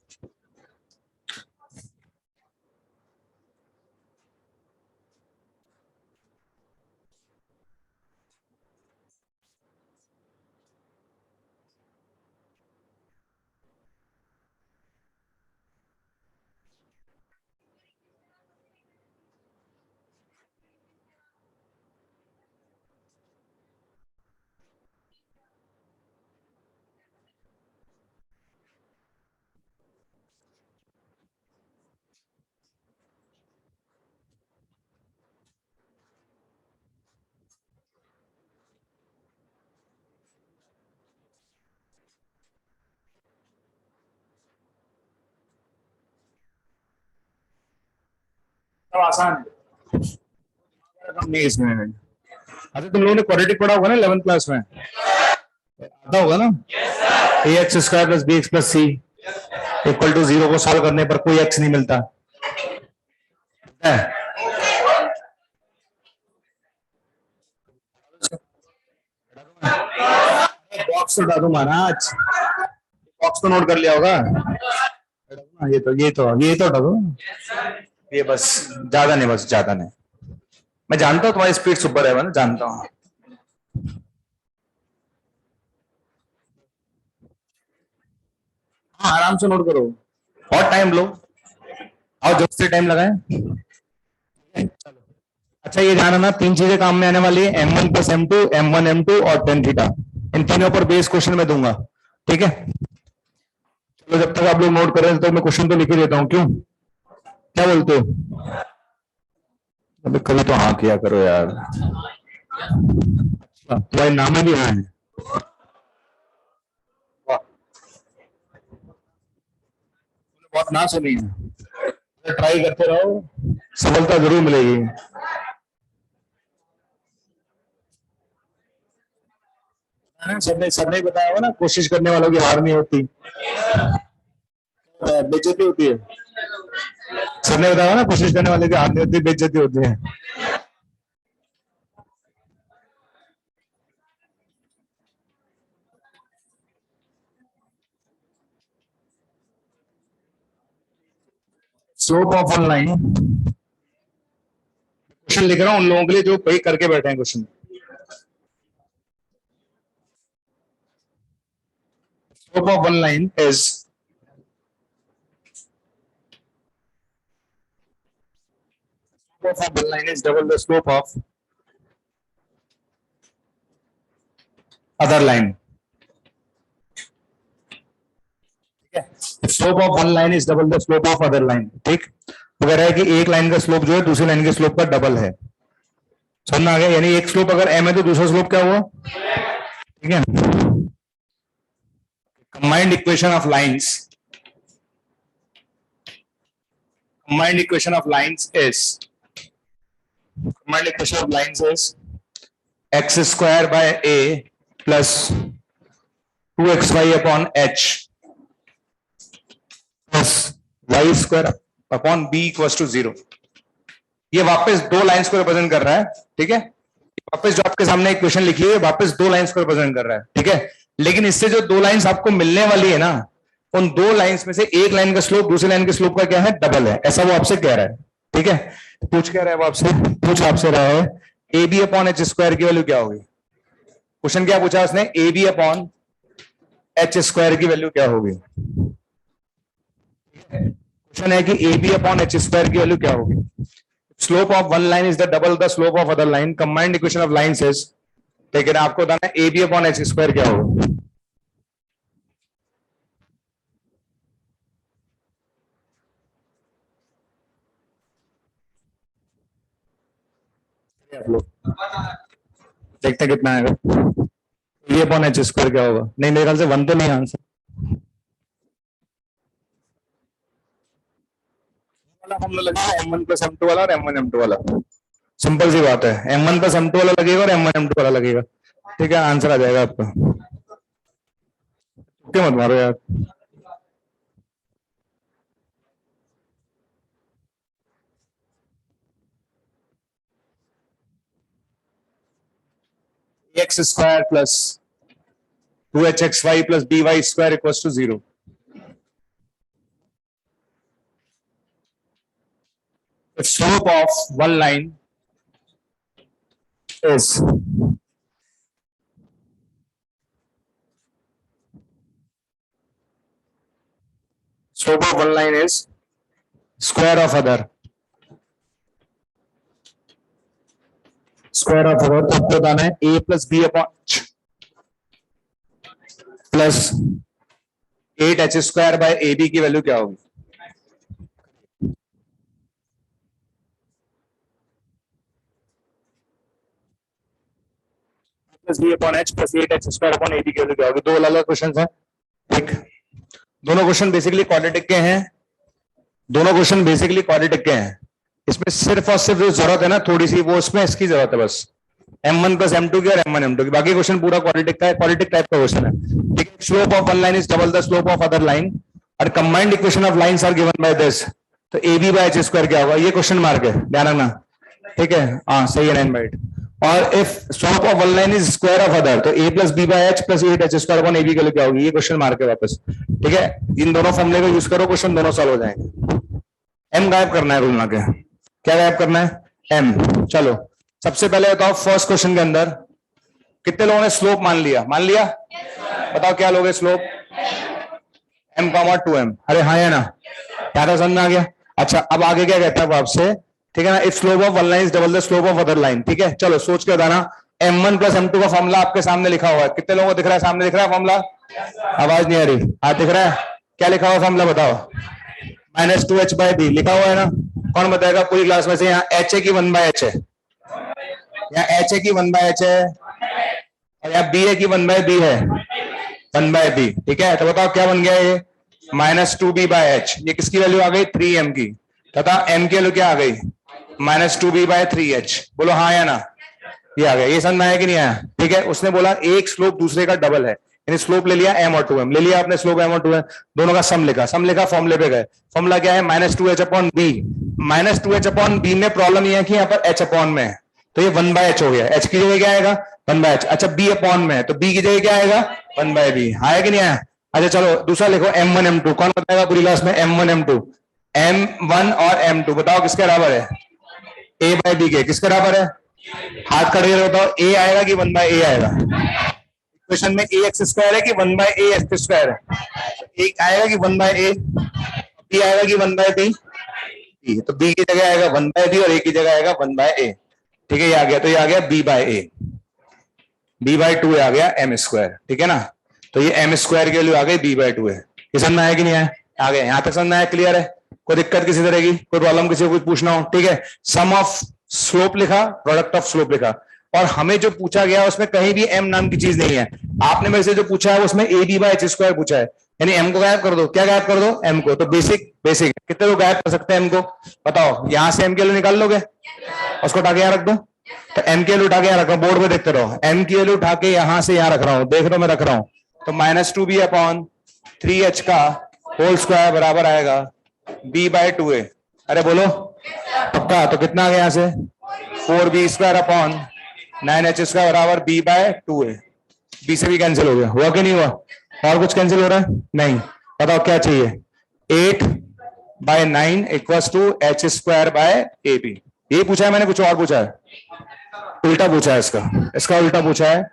तो आसान है नहीं इसमें। अच्छा तुम लोगों ने क्वाड्रेटिक पढ़ा होगा ना 11th क्लास में, आता होगा ना। A X square plus B X plus C equal to 0 को सॉल्व करने पर कोई एक्स नहीं मिलता है। बॉक्स तो डालू महाराज, बॉक्स तो नोट कर लिया होगा। ये तो हटा दो। ये बस ज्यादा नहीं, बस ज्यादा नहीं। मैं जानता हूँ तुम्हारी स्पीड सुपर है, मैं जानता हूँ। हाँ, आराम से नोट करो और टाइम लो। और जो से टाइम लगाए। अच्छा, ये ध्यान रखना, तीन चीजें काम में आने वाली है, M1 plus M2, M1 M2 और tan थीटा। इन तीनों पर बेस क्वेश्चन में दूंगा, ठीक है। चलो, जब तक आप लोग नोट कर रहे हैं तो मैं क्वेश्चन तो लिख ही देता हूँ, क्यों, क्या बोलते हो? अबे कभी तो हाँ किया करो यार। तुम्हारे नाम में भी हाँ है। बहुत ना सुनी है, ट्राई करते रहो, सफलता जरूर मिलेगी। सबने बताया होगा ना, कोशिश करने वालों की हार नहीं होती, बेइज्जती होती है। सबने बताया होगा ना, कोशिश करने वाले की हार नहीं होती, बेइज्जती होती है। Slope of one line, question लिख रहा हूं उन लोगों के लिए जो कहीं करके बैठे हैं question. Slope of one line is one line is double the slope of other line. Slope of one line is double the slope of other line, ठीक। तो कह रहा है कि एक लाइन का स्लोप जो है दूसरी लाइन के स्लोप का डबल है। समझ में आ गया? यानी एक स्लोप अगर m है तो दूसरा स्लोप क्या हुआ, ठीक है। Combined equation of lines, combined equation of lines is, combined equation of lines is x square by a plus 2xy upon h plus y square upon b equals to 0। ये वापस दो लाइंस को represent कर रहा है, ठीक है। वापस जो आपके सामने इक्वेशन लिखी है वापस दो लाइंस को रिप्रेजेंट कर रहा है, ठीक है। लेकिन इससे जो दो लाइंस आपको मिलने वाली है ना, उन दो लाइंस में से एक लाइन का स्लोप दूसरी लाइन के स्लोप का क्या है, डबल है, ऐसा वो आपसे कह रहा है, ठीक है। पूछ क्या रहा है वो आपसे, पूछ आपसे रहा है a B upon h square की वैल्यू क्या होगी। क्वेश्चन क्या पूछा उसने, a B upon h square की वैल्यू क्या होगी। क्वेश्चन है कि a B upon h square की वैल्यू क्या होगी। Slope of one line is the double the slope of other line, combined equation of lines is, लेकिन आपको बताना है a B upon h square क्या होगा। आप लोग देखते हैं कितना आएगा। ये अपॉन एच स्क्वायर क्या होगा, नहीं मेरे ख्याल से वन तो नहीं आंसर वाला। हमने लगा M1 प्लस M2 वाला और M1 M2 वाला, सिंपल सी बात है, M1 प्लस M2 वाला लगेगा और M1 M2 वाला लगेगा, ठीक है। आंसर आ जाएगा आपका, क्यों मत मारो यार। X square plus 2hxy plus dy square equals to 0। The slope of one line is slope of one line is square of other, square of other. तो बताना है a plus B upon plus 8h square by A B की value क्या होगी। Plus B upon H plus 8h square upon A B की value क्या होगी। दो अलग अलग क्वेश्चन है, ठीक। दोनों क्वेश्चन बेसिकली क्वाड्रेटिक के हैं, दोनों क्वेश्चन बेसिकली क्वाड्रेटिक के हैं। इसमें सिर्फ और सिर्फ जो जरूरत है ना थोड़ी सी, वो इसमें इसकी जरूरत है बस, M1 प्लस M2 की और M1 M2 की। बाकी क्वेश्चन पूरा क्वाड्रेटिक का है, क्वाड्रेटिक टाइप का क्वेश्चन है, ठीक है। Slope of one line is double the slope of other line और combined equation of lines are given by this. तो A B by H square क्या होगा, ये क्वेश्चन मार्क है, ध्यान रखना, ठीक है। हाँ सही है 9/8। और if slope of one line is square of other, तो a plus b by h plus 8h square upon ab के लिए क्या होगी, ये क्वेश्चन मार के वापस। ठीक है, इन दोनों फॉर्मूले को यूज करो, क्वेश्चन दोनों सॉल्व हो जाएंगे। m गायब करना है, रूल के क्या गायब करना है, m। चलो सबसे पहले बताओ, फर्स्ट क्वेश्चन के अंदर कितने लोगों ने स्लोप मान लिया, मान लिया? बताओ क्या लोगे स्लोप, m कॉमा 2m। अरे हाँ है ना, क्या था, समझ में आ गया। अच्छा अब आगे क्या कहता है वो आपसे, ठीक है ना, if slope of one line is double the slope of other line. ठीक है, चलो सोच के बताना। m1 प्लस m2 का फॉर्मूला आपके सामने लिखा हुआ है, कितने लोगों को दिख रहा है, सामने दिख रहा है फॉर्मूला? आवाज नहीं आ रही, हाथ दिख रहा है, क्या लिखा हुआ फॉर्मूला बताओ, -2h/b लिखा हुआ है ना। कौन बताएगा पूरी क्लास में से, यहाँ h है कि 1/h है, यहाँ h है कि 1/h है, और यहाँ b है कि 1/b है, 1/b। ठीक है, तो बताओ क्या बन गया ये, -2b/h। ये किसकी वैल्यू आ गई, 3m की, तथा m की वैल्यू क्या आ गई, -2b/3h। बोलो हाँ या ना, ये आ गया। ये समझ में आया कि नहीं आया? ठीक है, उसने बोला एक स्लोप दूसरे का डबल है, यानी स्लोप ले लिया m और 2m, ले लिया आपने स्लोप m और 2m, दोनों का सम लिखा, सम लिखा, फॉर्मूले पे गए। फॉर्मूला क्या है, -2h/b। -2h/b में प्रॉब्लम ये है कि यहाँ पर h अपॉन में है, तो ये 1/h हो गया, h की जगह क्या आएगा, 1/h। अच्छा b अपॉन में है, तो b की जगह क्या आएगा, 1/b। आया कि नहीं आया? अच्छा चलो दूसरा लिखो, m1 m2। कौन बताएगा पूरी क्लास में, m1 m2, m1 और m2 बताओ किसके बराबर है, a/b के, किसके बराबर है, हाथ खड़े करके बताओ, a आएगा कि 1/a आएगा? इक्वेशन में ax स्क्वायर है कि 1/a x स्क्वायर है, एक आएगा कि 1/a, b आएगा कि 1/b, तो b की जगह आएगा 1/b और a की जगह आएगा 1/a। ठीक है, ये आ गया, तो ये आ गया b/a, b/2 आ गया m स्क्वायर। ठीक है ना, तो ये m स्क्वायर की वैल्यू आ गई b/2 है। ये समझ में आया कि नहीं आया? आ गया, यहां तक समझ में आया, क्लियर है? कोई दिक्कत किसी तरह की, कोई प्रॉब्लम किसी को कुछ पूछना हो? ठीक है, सम ऑफ स्लोप लिखा, प्रोडक्ट ऑफ स्लोप लिखा, और हमें जो पूछा गया उसमें कहीं भी m नाम की चीज नहीं है। आपने मेरे से जो पूछा है उसमें ab/h स्क्वायर पूछा है, यानी m को गायब कर दो। क्या गायब कर दो, m को। तो बेसिक बेसिक कितने लोग गायब कर सकते हैं m को, बताओ। यहां से m के लिए निकाल लोगे, उसको उठा के यहां रख दो, तो m की वैल्यू उठा के यहां रख रहा हूं, बोर्ड पे देखते रहो, m की वैल्यू उठा के यहां से यहां रख रहा हूं, देख रहा हूं मैं रख रहा हूं, तो -2b/3h का होल स्क्वायर बराबर आएगा b/2a। अरे बोलो पक्का, तो कितना आ गया यहां से, 4b² / 9h² बराबर b/2a। b से भी कैंसिल हो गया, हुआ कि नहीं हुआ? और कुछ कैंसिल हो रहा है? नहीं। बताओ क्या चाहिए, 8/9 = h²/ab। यही पूछा है मैंने, कुछ और पूछा है? उल्टा पूछा है, इसका उल्टा पूछा है,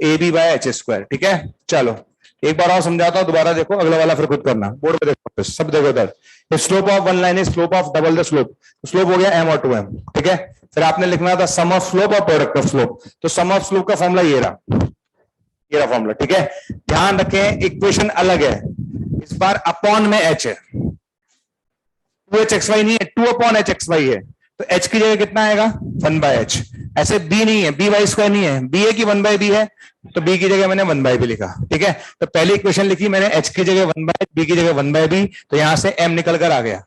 ab/h²। ठीक है, चलो एक बार और समझाता हूं, दोबारा देखो, अगला वाला फिर खुद करना, बोर्ड पे देखो, सब देखो इधर। Slope of one line is slope of double the slope, slope हो गया m और 2m। ठीक है, फिर आपने लिखना था सम ऑफ स्लोप और प्रोडक्ट ऑफ स्लोप, तो सम ऑफ स्लोप का फॉर्मूला ये रहा, ये रहा फॉर्मूला। ठीक है, ध्यान रखें इक्वेशन अलग है, इस बार अपॉन में h है, 2hxy नहीं है, 2/hxy है, तो h की जगह कितना आएगा, 1/h। ऐसे b नहीं है, b/2 नहीं है, b है कि 1/b है, तो b की जगह मैंने 1/b लिखा। ठीक है, तो पहली इक्वेशन लिखी मैंने, h की जगह 1/h, b की जगह 1/b, तो यहां से m निकल कर आ गया,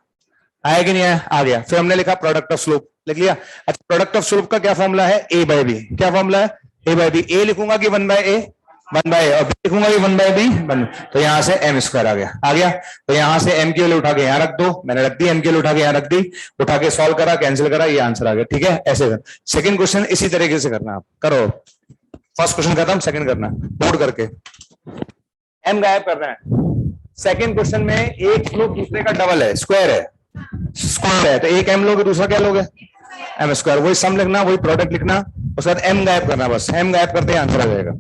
आया कि नहीं आया? आ गया। फिर हमने लिखा प्रोडक्ट ऑफ स्लोप, लिख लिया। अच्छा प्रोडक्ट ऑफ स्लोप का क्या फॉर्मूला है, a/b। क्या फॉर्मूला है, a/b। a लिखूंगा कि 1/a, 1/a, और b लिखूंगा कि 1/b, तो यहां से m² आ गया, आ गया। तो यहां से m की वैल्यू उठा के यहां रख दो, मैंने रख दी, m की वैल्यू उठा के यहां रख दी, उठा के सॉल्व करा, कैंसिल करा, ये आंसर आ गया। ठीक है, ऐसे कर। सेकंड क्वेश्चन इसी तरीके से करना, आप करो। फर्स्ट क्वेश्चन खत्म, सेकंड करना, नोट करके। m गायब करना है। सेकंड क्वेश्चन में एक स्लोप दूसरे का डबल है, स्क्वायर है, स्क्वायर है, तो एक m लोगे, दूसरा क्या लोगे, m²। वही सम लिखना, वही प्रोडक्ट लिखना, उसके बाद m गायब करना, बस m गायब करते ही आंसर आ जाएगा।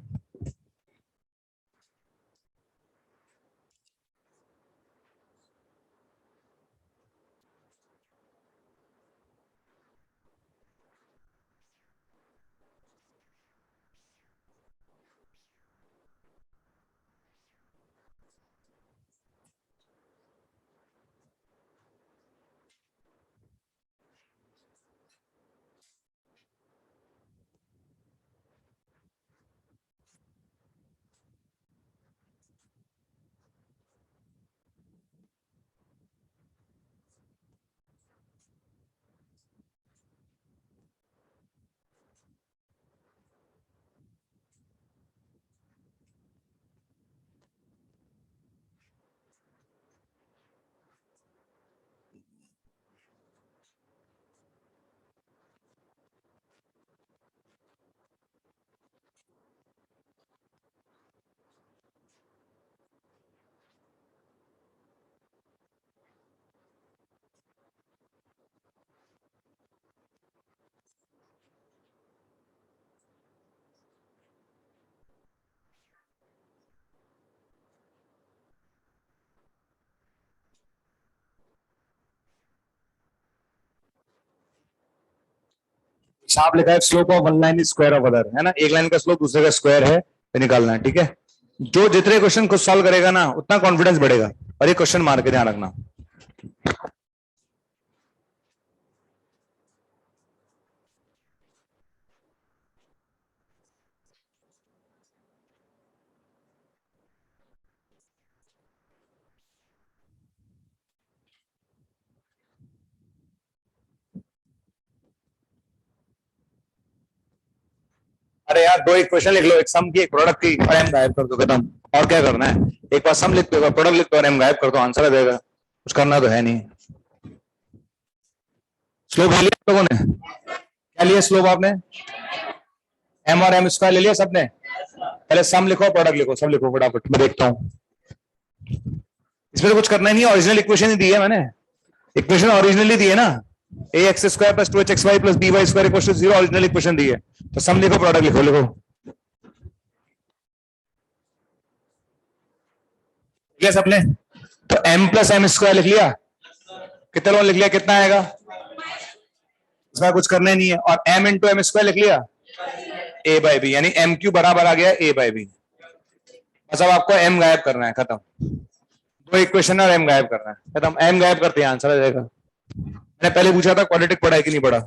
साफ लिखा है slope of one line is square of other, है ना, एक लाइन का स्लोप दूसरे का स्क्वायर है, तो निकालना है। ठीक है, जो जितने क्वेश्चन खुद सॉल्व करेगा ना उतना कॉन्फिडेंस बढ़ेगा। और ये क्वेश्चन मार के ध्यान रखना। अरे यार, दो इक्वेशन लिख लो, एक सम की एक प्रोडक्ट की, और एम गायब कर दो, खत्म। और क्या करना है, एक बार सम लिख दो, प्रोडक्ट लिख दो और एम गायब कर दो, आंसर आ जाएगा। कुछ करना तो है नहीं। स्लोप ले लिया लोगों ने? क्या लिया स्लोप आपने? एम और एम स्क्वायर ले लिया सबने? पहले सम लिखो, प्रोडक्ट लिखो, सब लिखो फटाफट, मैं देखता हूँ। इसमें तो कुछ करना ही नहीं, ओरिजिनल इक्वेशन ही दी है मैंने, इक्वेशन ओरिजिनली दी है ना, A X square plus 2hxy plus by square equal to 0, original equation दी है। तो सम लिखो, प्रोडक्ट लिखो, लिखो। लिया सबने? तो m प्लस एम स्क्वायर लिख लिया, कितने लोगों ने लिख लिया, कितना आएगा? इसमें कुछ करना ही नहीं है। और m इंटू एम स्क्वायर लिख लिया, a बाई बी, यानी m क्यू बराबर आ गया a बाई बी। बस अब आपको m गायब करना है, खत्म। दो इक्वेशन और m गायब करना है, खत्म। m गायब करते हैं, आंसर आ जाएगा। मैंने पहले पूछा था क्वाड्रेटिक पढ़ा है कि नहीं पढ़ा?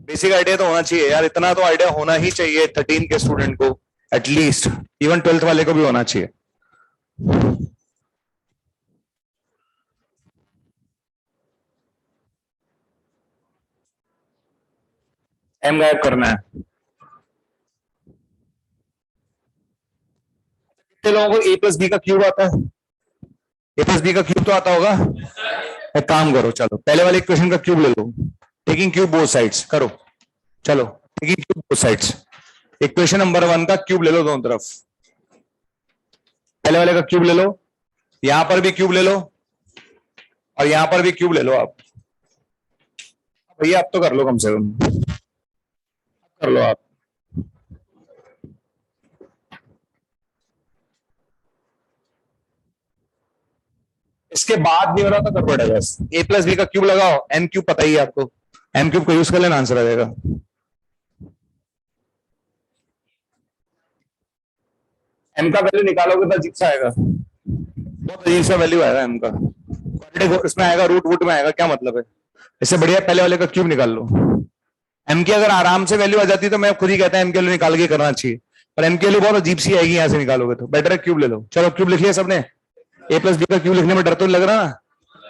बेसिक आइडिया तो होना चाहिए यार, इतना तो आइडिया होना ही चाहिए 13 के स्टूडेंट को एटलीस्ट, इवन 12th वाले को भी होना चाहिए। एम गायब करना है। कितने लोगों को ए प्लस बी का क्यूब आता है? ए प्लस बी का क्यूब तो आता होगा। एक काम करो, चलो पहले वाले इक्वेशन का क्यूब ले लो, टेकिंग क्यूब बोथ साइड्स करो। चलो taking cube both sides, equation number 1 का क्यूब ले लो दोनों तरफ। पहले वाले का क्यूब ले लो, यहां पर भी क्यूब ले लो और यहां पर भी क्यूब ले लो। आप भैया आप तो कर लो, कम से कम कर लो आप। इसके बाद नहीं हो रहा तो कर पड़ेगा बस। ए प्लस बी का क्यूब लगाओ, एम क्यूब पता ही है आपको, एम क्यूब को यूज कर लेना, आंसर आ जाएगा। एम का वैल्यू निकालोगे तो अजीब सा आएगा, बहुत अजीब सा वैल्यू आएगा एम का। इसमें आएगा रूट वूट में आएगा, क्या मतलब है? इससे बढ़िया पहले वाले का क्यूब निकाल लो। एम की अगर आराम से वैल्यू आ जाती तो मैं खुद ही कहता है एम के वैल्यू निकाल के करना चाहिए, पर एम के वैल्यू बहुत अजीब सी आएगी यहां से निकालोगे तो। बेटर है क्यूब ले लो। चलो क्यूब लिख लिया सबने? ए प्लस बी का क्यूब लिखने में डर तो लग रहा ना?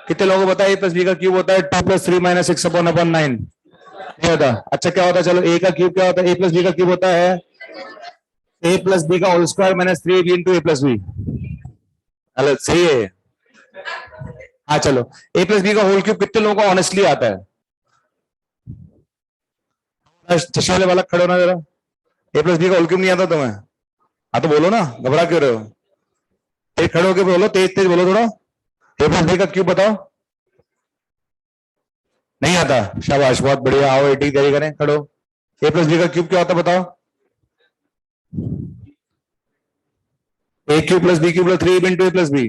कितने लोगों को पता है ए प्लस बी का क्यूब होता है 2 + 3 - 6 अपॉन 9? नहीं होता? अच्छा क्या होता है? चलो ए का क्यूब क्या होता है? ए प्लस बी का क्यूब होता है ए प्लस बी का whole square minus 3ab into A plus B. अलग सही है। हाँ चलो, ए प्लस बी का होल क्यूब कितने लोगों को ऑनेस्टली आता है? चश्मे वाला खड़े होना जरा, ए प्लस बी का होल क्यूब नहीं आता तुम्हें? हाँ तो बोलो ना, घबरा क्यों रहे हो? तेज खड़े होके बोलो, तेज तेज बोलो थोड़ा। ए प्लस बी का क्यूब बताओ। नहीं आता? शाबाश, बहुत बढ़िया। आओ 80 तैयारी करें, खड़ो। ए प्लस बी का क्यूब क्या होता है बताओ? A cube plus B cube plus 3 into A plus B.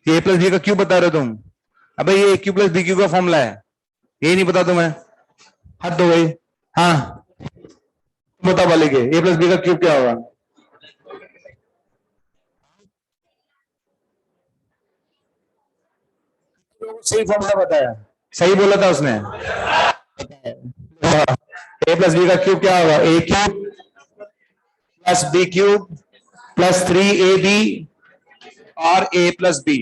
ये ए प्लस बी का क्यूब बता रहे हो तुम? अबे ये A cube plus B cube का फॉर्मूला है, ये नहीं पता तुम्हें? हद हो गई। हाँ बता वाले के ए प्लस बी का क्यूब क्या होगा? सही फॉर्मूला बताया, सही बोला था उसने। ए प्लस बी का क्यूब क्या होगा? A cube plus B cube plus 3ab और ए प्लस बी,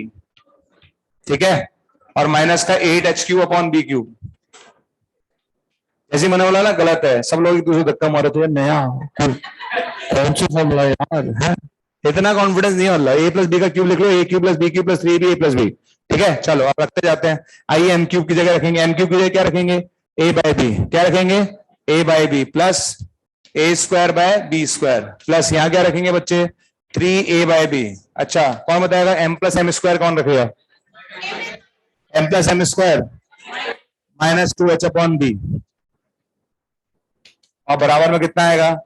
ठीक है, और माइनस का 8h³ अपॉन बी क्यूब। ऐसे मैंने बोला ना गलत है, सब लोग एक दूसरे धक्का मारे थे, नया कौन सा फॉर्मूला यार है? इतना कॉन्फिडेंस नहीं होता। ए प्लस बी का क्यूब लिख लो, A cube plus B cube plus 3ab A plus B, ठीक है। चलो अब रखते जाते हैं। आइए एम क्यूब की जगह रखेंगे, एम क्यूब की जगह क्या रखेंगे? A by B. क्या रखेंगे? A by B plus A square by B square plus यहाँ क्या रखेंगे बच्चे? 3a by B. अच्छा कौन बताएगा? एम प्लस एम स्क्वायर कौन रखेगा? M plus m square minus 2h upon b, और बराबर में कितना आएगा?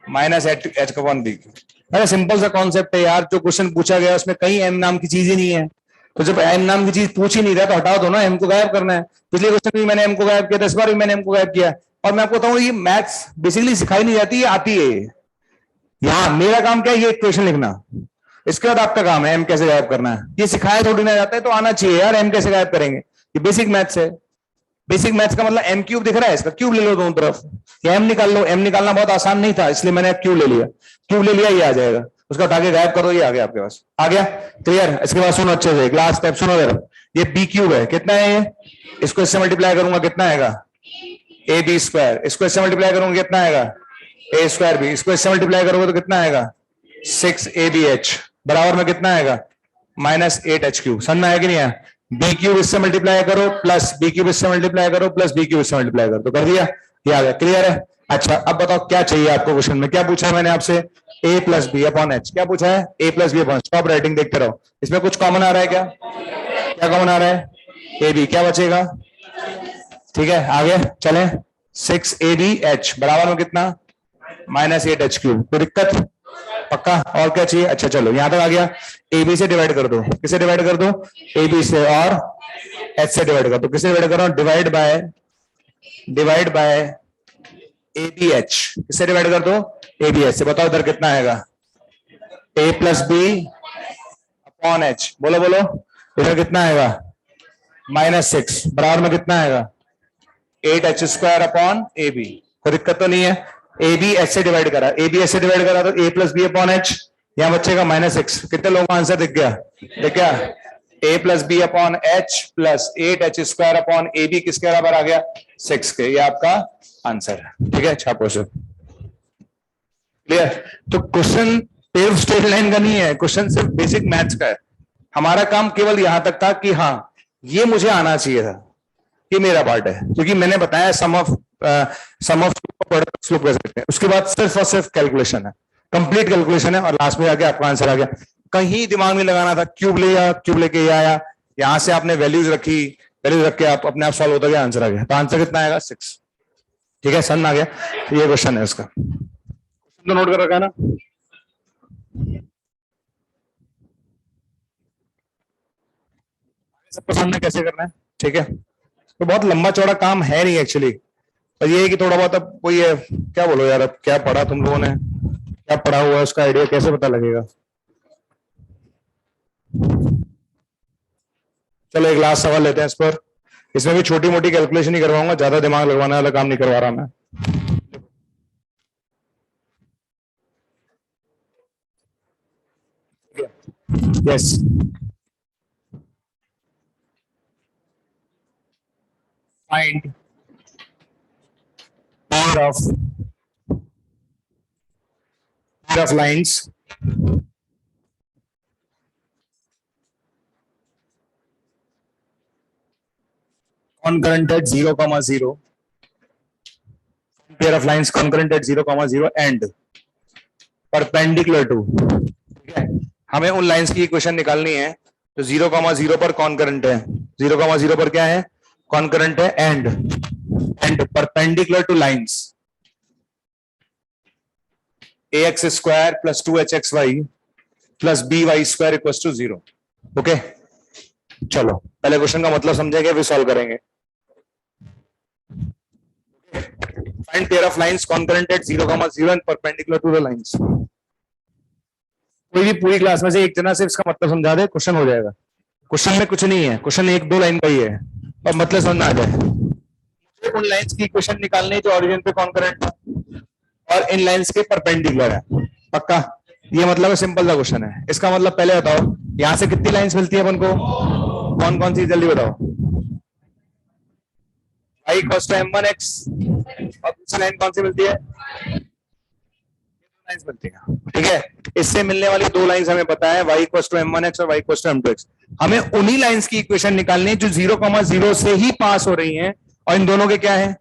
Minus h upon b. अरे सिंपल सा कॉन्सेप्ट है यार, जो क्वेश्चन पूछा गया उसमें कहीं एम नाम की चीज ही नहीं है, तो जब एम नाम की चीज पूछ ही नहीं रहा तो हटाओ दो ना, एम को गायब करना है। पिछले क्वेश्चन में मैंने एम को गायब किया था, इस बार भी मैंने एम को गायब किया। और मैं आपको बताऊं ये मैथ्स बेसिकली सिखाई नहीं जाती, ये आती है। यहां मेरा काम क्या है, ये इक्वेशन लिखना, इसके बाद आपका काम है एम कैसे गायब करना है। ये सिखाया थोड़ी ना जाता है, तो आना चाहिए यार, एम कैसे गायब करेंगे, ये बेसिक मैथ्स है। बेसिक मैथ्स का मतलब एम क्यूब दिख रहा है, इसका क्यूब ले लो दोनों तरफ, या एम निकाल लो। एम निकालना बहुत आसान नहीं था, इसलिए मैंने क्यूब ले लिया। क्यूब ले लिया, ये आ जाएगा, उसका उठा के गायब कर दो, ये आ गया आपके पास, आ गया। क्लियर? इसके बाद सुनो अच्छे से, लास्ट स्टेप सुनो जरा। ये बी क्यूब है, कितना है ये, इसको इससे मल्टीप्लाई करूंगा कितना आएगा, ए बी स्क्वायर। इसको इससे मल्टीप्लाई करूंगा कितना आएगा, ए स्क्वायर बी। इसको इससे मल्टीप्लाई करोगे तो कितना आएगा, 6abh बराबर में कितना आएगा, -8h क्यूब। समझ में आया कि नहीं आया? बी क्यूब इससे मल्टीप्लाई करो प्लस बी क्यूब इससे मल्टीप्लाई करो प्लस बी क्यूब इससे मल्टीप्लाई करो, तो कर दिया, ये आ गया। क्लियर है? अच्छा अब बताओ क्या चाहिए आपको क्वेश्चन में, क्या पूछा है मैंने आपसे, a plus B upon h. क्या पूछा है, a plus B upon. Stop writing, देखते रहो। इसमें कुछ कॉमन आ रहा है क्या, क्या कॉमन आ रहा है, ए बी, क्या बचेगा, ठीक है आगे चलें। 6abh बराबर में कितना, -8h क्यूब। कोई दिक्कत, पक्का? और क्या चाहिए? अच्छा चलो यहां तक आ गया। ए बी से डिवाइड कर दो, किसे डिवाइड कर दो, ए बी से, और एच से डिवाइड कर दो, किसे डिवाइड कर रहा हूं, divide by A b h. किससे डिवाइड कर दो, ए बी एच से। बताओ इधर कितना आएगा, ए प्लस बी अपॉन एच। बोलो बोलो, इधर कितना आएगा, -6 बराबर में कितना आएगा, 8h square upon A B. कोई दिक्कत तो नहीं है? ए बी एच से डिवाइड करा, ए बी एच से डिवाइड करा तो ए प्लस बी अपॉन एच, यहां बचेगा -6। कितने लोगों का आंसर दिख गया, दिख गया? A plus B upon H plus 8h square upon A B किसके बराबर आ गया, 6 के। ये आपका आंसर है, ठीक है? छापो से। क्लियर? तो क्वेश्चन पेव स्ट्रेट लाइन का नहीं है, क्वेश्चन सिर्फ बेसिक मैथ्स का है। हमारा काम केवल यहां तक था कि हाँ ये मुझे आना चाहिए था, ये मेरा पार्ट है, क्योंकि मैंने बताया सम ऑफ प्रोडक्ट स्लोप कर सकते हैं। उसके बाद सिर्फ और सिर्फ कैलकुलेशन है, कंप्लीट कैलकुलेशन है, और लास्ट में जाके आपका आंसर आ गया। कहीं दिमाग में लगाना था, क्यूब ले या क्यूब लेके ये आया, यहां से आपने वैल्यूज रखी, वैल्यूज रख के आप अपने आप सॉल्व होता गया, आंसर आ गया। तो आंसर कितना आएगा, 6। ठीक है, समझ आ गया? तो ये क्वेश्चन है उसका, तो नोट कर रखा है ना। सबको सामने कैसे करना है, ठीक है? तो बहुत लंबा चौड़ा काम है नहीं एक्चुअली, पर ये है कि थोड़ा बहुत अब कोई है, क्या बोलो यार, अब क्या पढ़ा तुम लोगों ने, क्या पढ़ा हुआ है, उसका आइडिया कैसे पता लगेगा। चलो एक लास्ट सवाल लेते हैं इस पर। इसमें भी छोटी मोटी कैलकुलेशन ही करवाऊंगा, ज्यादा दिमाग लगवाने वाला काम नहीं करवा रहा मैं। Yes, find pair of lines concurrent at 0,0, pair of lines concurrent at 0,0 and perpendicular to, ठीक है? हमें उन लाइंस की इक्वेशन निकालनी है जो 0,0 पर कॉन्करेंट है, 0,0 पर क्या है, कॉन्करेंट है, and perpendicular to lines ax square plus 2hxy plus by square equal to 0। Okay, चलो पहले क्वेश्चन का मतलब समझेंगे, फिर सॉल्व करेंगे। Find pair of lines concurrent at 0,0 and perpendicular to the lines. कोई भी पूरी क्लास में से एक जना से इसका मतलब समझा दे, क्वेश्चन हो जाएगा। क्वेश्चन में कुछ नहीं है, क्वेश्चन 1-2 लाइन का ही है, और मतलब समझ में आ जाए। उन लाइंस की इक्वेशन निकालनी है जो ओरिजिन पे कॉन्करेंट है और इन लाइंस के परपेंडिकुलर है। पक्का? ये मतलब सिंपल सा क्वेश्चन है। इसका मतलब पहले बताओ, यहां से कितनी लाइंस मिलती है अपन को, कौन कौन सी, जल्दी बताओ। y इक्वल्स टू m1x, और दूसरी लाइन कौन सी मिलती है, लाइंस मिलती है, ठीक है? इससे मिलने वाली 2 लाइंस हमें पता है, y इक्वल्स टू m1x और y इक्वल्स टू m2x। हमें उन्हीं लाइंस की इक्वेशन निकालनी है जो 0,0 से ही पास हो रही हैं, और इन दोनों के क्या है,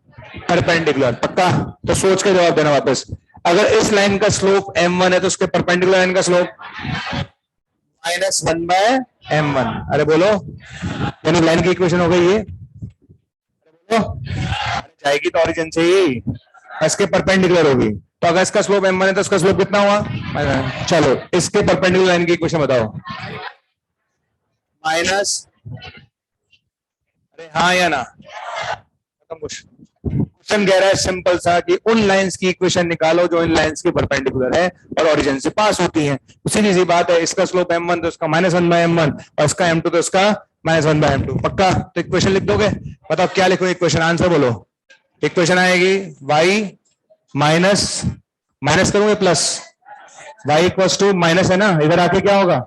परपेंडिकुलर। पक्का? तो सोच के जवाब देना वापस। अगर इस लाइन का स्लोप m1 है तो उसके परपेंडिकुलर लाइन का स्लोप -1/m1। अरे बोलो, यानी लाइन की इक्वेशन हो गई ये, जाएगी तो ओरिजिन से ही, इसके परपेंडिकुलर होगी। तो अगर इसका स्लोप m1 है तो इसका स्लोप कितना हुआ, चलो इसके परपेंडिकुलर लाइन की इक्वेशन बताओ। माइनस, अरे हाँ या ना, क्वेश्चन क्वेश्चन कह रहा है सिंपल सा कि उन लाइंस की इक्वेशन निकालो जो इन लाइंस के परपेंडिकुलर है और ओरिजिन से पास होती हैं। सीधी सी बात है, इसका स्लोप m1 तो इसका -1/m1 और इसका m2 तो इसका -1/m2। पक्का? तो इक्वेशन लिख दोगे? बताओ क्या लिखो इक्वेशन, आंसर बोलो। इक्वेशन आएगी y माइनस माइनस करूंगे plus, y equals to minus है ना, इधर आके क्या होगा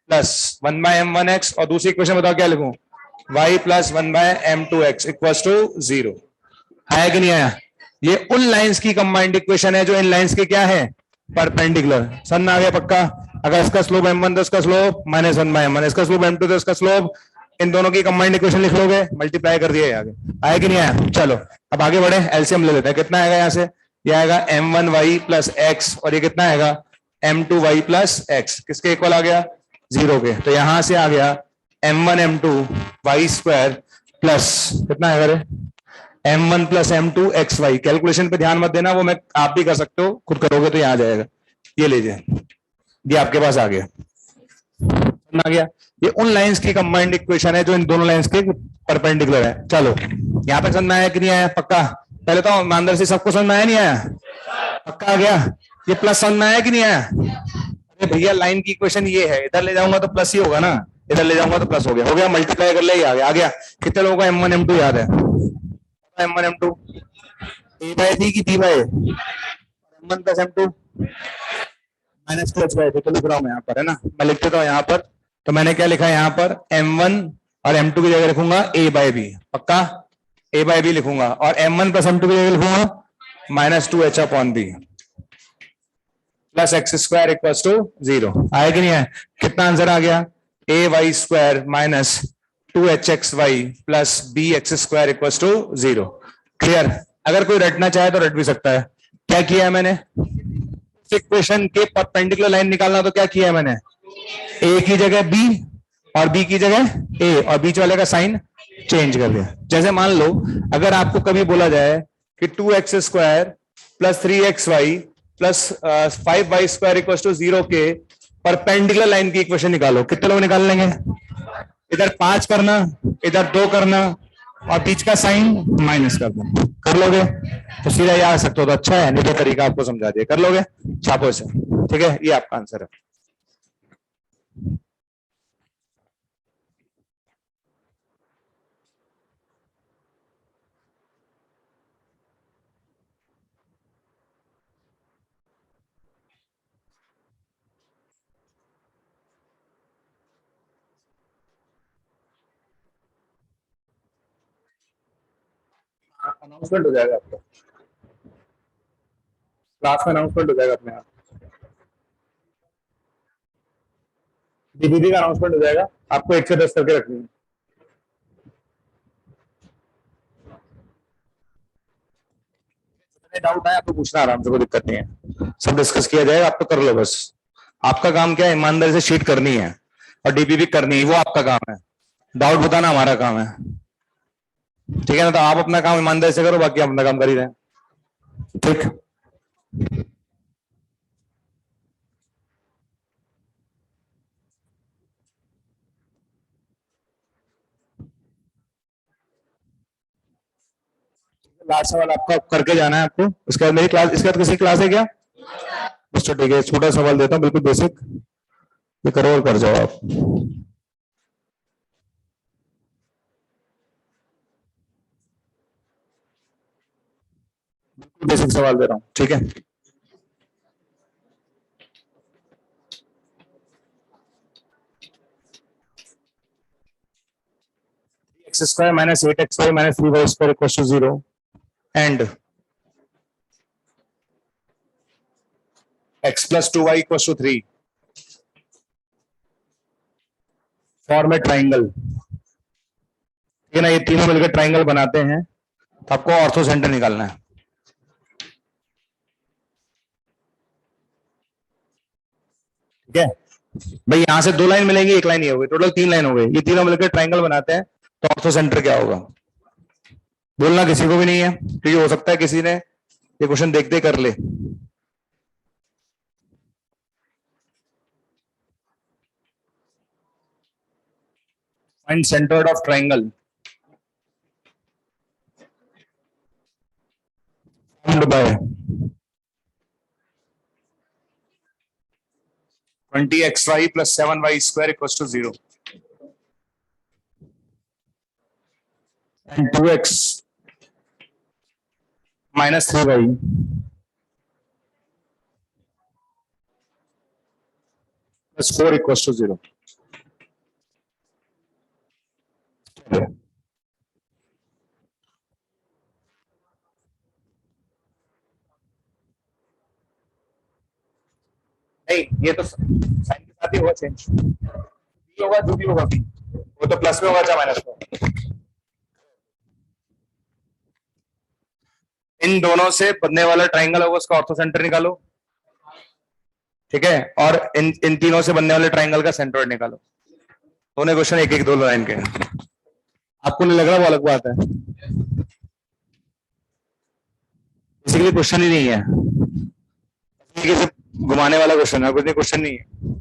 प्लस 1/m1x, और दूसरी इक्वेशन बताओ क्या लिखूं, y plus 1/m2x equals to 0। आया कि नहीं आया? ये उन लाइंस की कंबाइंड इक्वेशन है जो इन लाइंस के क्या है, परपेंडिकुलर। समझ में आ गया? पक्का? अगर इसका स्लोप m1 तो इसका स्लोप -1/m1, इसका स्लोप m2 तो इसका स्लोप, इन दोनों की कंबाइंड इक्वेशन लिख लोगे, मल्टीप्लाई कर दिया आगे। आया कि नहीं आया? चलो अब आगे बढ़े, एलसीएम ले लेते हैं। कितना आएगा यहाँ से? ये आएगा m1y प्लस x, और ये कितना आएगा m2y प्लस x, किसके इक्वल आ गया, 0 के। तो यहां से आ गया m1 m2 y square plus कितना आएगा रे, m1 plus m2 xy। Calculation पे ध्यान मत देना, वो मैं आप भी कर सकते हो, खुद करोगे तो यहाँ आ जाएगा। ये लीजिए, ये आपके पास आ गया, आ गया। ये उन लाइंस की कंबाइंड इक्वेशन है जो इन दोनों लाइंस के परपेंडिकुलर है। चलो यहाँ पे समझ में आया कि नहीं आया? पक्का? पहले तो ईमानदार से सबको समझ में आया नहीं आया? पक्का आ गया? ये प्लस समझ में आया कि नहीं आया? अरे भैया लाइन की इक्वेशन ये है, इधर ले जाऊंगा तो प्लस ही होगा ना, इधर ले जाऊंगा तो प्लस हो गया, हो गया, मल्टीप्लाई कर ले ही आ गया। आ गया? कितने लोगों को m1 m2 याद है? m1 m2 a by b की b by m1 plus m2 minus two h by तो लिख रहा हूं मैं यहाँ पर, है ना, मैं लिख देता हूँ यहाँ पर। तो मैंने क्या लिखा है यहाँ पर, m1 और m2 की जगह लिखूंगा a बाय b। पक्का? a बाय b लिखूंगा, और m1 प्लस m2 की जगह लिखूंगा -2h upon b plus X square equals to 0। आया कि नहीं है? कितना आंसर आ गया, A Y square minus 2hxy plus B X square equals to 0। Clear? अगर कोई रटना चाहे तो रट भी सकता है। क्या किया है मैंने, इक्वेशन के परपेंडिकुलर लाइन निकालना, तो क्या किया है मैंने, ए की जगह बी और बी की जगह ए, और बीच वाले का साइन चेंज कर दिया। जैसे मान लो अगर आपको कभी बोला जाए कि 2x square plus 3xy plus 5y square equal to 0 के परपेंडिकुलर लाइन की इक्वेशन निकालो, कितने लोग निकाल लेंगे? इधर 5 करना, इधर 2 करना, और बीच का साइन माइनस कर दो। कर लोगे? तो सीधा ये आ सकते हो तो अच्छा है, नहीं तो तरीका आपको समझा दिया। कर लोगे? छापो इसे। ठीक है, ये आपका आंसर है। अनाउंसमेंट हो जाएगा आपका, क्लास में अनाउंसमेंट हो जाएगा अपने आप, डीबीडी का अनाउंसमेंट हो जाएगा। आपको 1 से 10 करके रखनी है। डाउट है आपको पूछना आराम से, कोई दिक्कत नहीं है, सब डिस्कस किया जाएगा, आप तो कर लो बस। आपका काम क्या है, ईमानदारी से शीट करनी है और डीबीबी करनी है, वो आपका काम है। डाउट बताना हमारा काम है। ठीक है ना? तो आप अपना काम ईमानदारी से करो, बाकी हम अपना काम कर ही रहे हैं। ठीक? लास्ट सवाल आपका करके जाना है आपको, उसके बाद मेरी क्लास, इसके बाद किसी क्लास है क्या? बस तो ठीक है, छोटा सवाल देता हूँ, बिल्कुल बेसिक, ये करो और कर जाओ आप। बेसिक सवाल दे रहा हूँ, ठीक है? X square minus 8xy minus 3y square equal to 0 and x plus 2y equal to 3 form a triangle. ठीक है ना? ये तीनों मिलकर ट्राइंगल बनाते हैं, तो आपको ऑर्थो सेंटर निकालना है। ठीक है भाई? यहां से 2 लाइन मिलेंगी, 1 लाइन ये हो गई, टोटल 3 लाइन हो गई। ये तीनों मिलकर ट्राइंगल बनाते हैं, तो ऑर्थो सेंटर क्या होगा? बोलना किसी को भी नहीं है, क्योंकि हो सकता है किसी ने ये क्वेश्चन देखते कर ले। Find centre of triangle. Bound by 20xy plus 7y square equals to 0 and 2x minus 3y plus 4 equals to 0. नहीं, ये तो साइन के साथ ही होगा चेंज, बी होगा जो भी होगा बी, वो तो प्लस में होगा चाहे माइनस में। इन दोनों से बनने वाला ट्राइंगल होगा उसका ऑर्थो सेंटर निकालो, ठीक है, और इन तीनों से बनने वाले ट्राइंगल का सेंटर निकालो। दोनों क्वेश्चन एक एक दो लाइन के, आपको नहीं लग रहा वो अलग बात है, बेसिकली क्वेश्चन ही नहीं है, घुमाने वाला क्वेश्चन है, कुछ नहीं, क्वेश्चन नहीं है।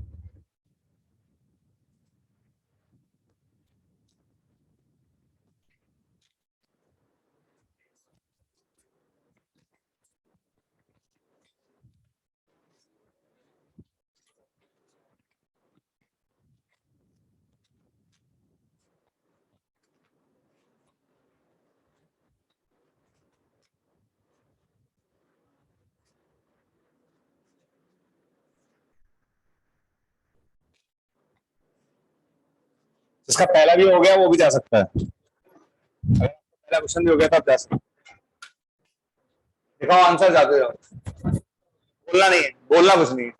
जिसका पहला भी हो गया वो भी जा सकता है, पहला क्वेश्चन भी हो गया था, आप जा सकते, दिखाओ आंसर, जाते जाओ, बोलना नहीं है, बोलना कुछ नहीं है।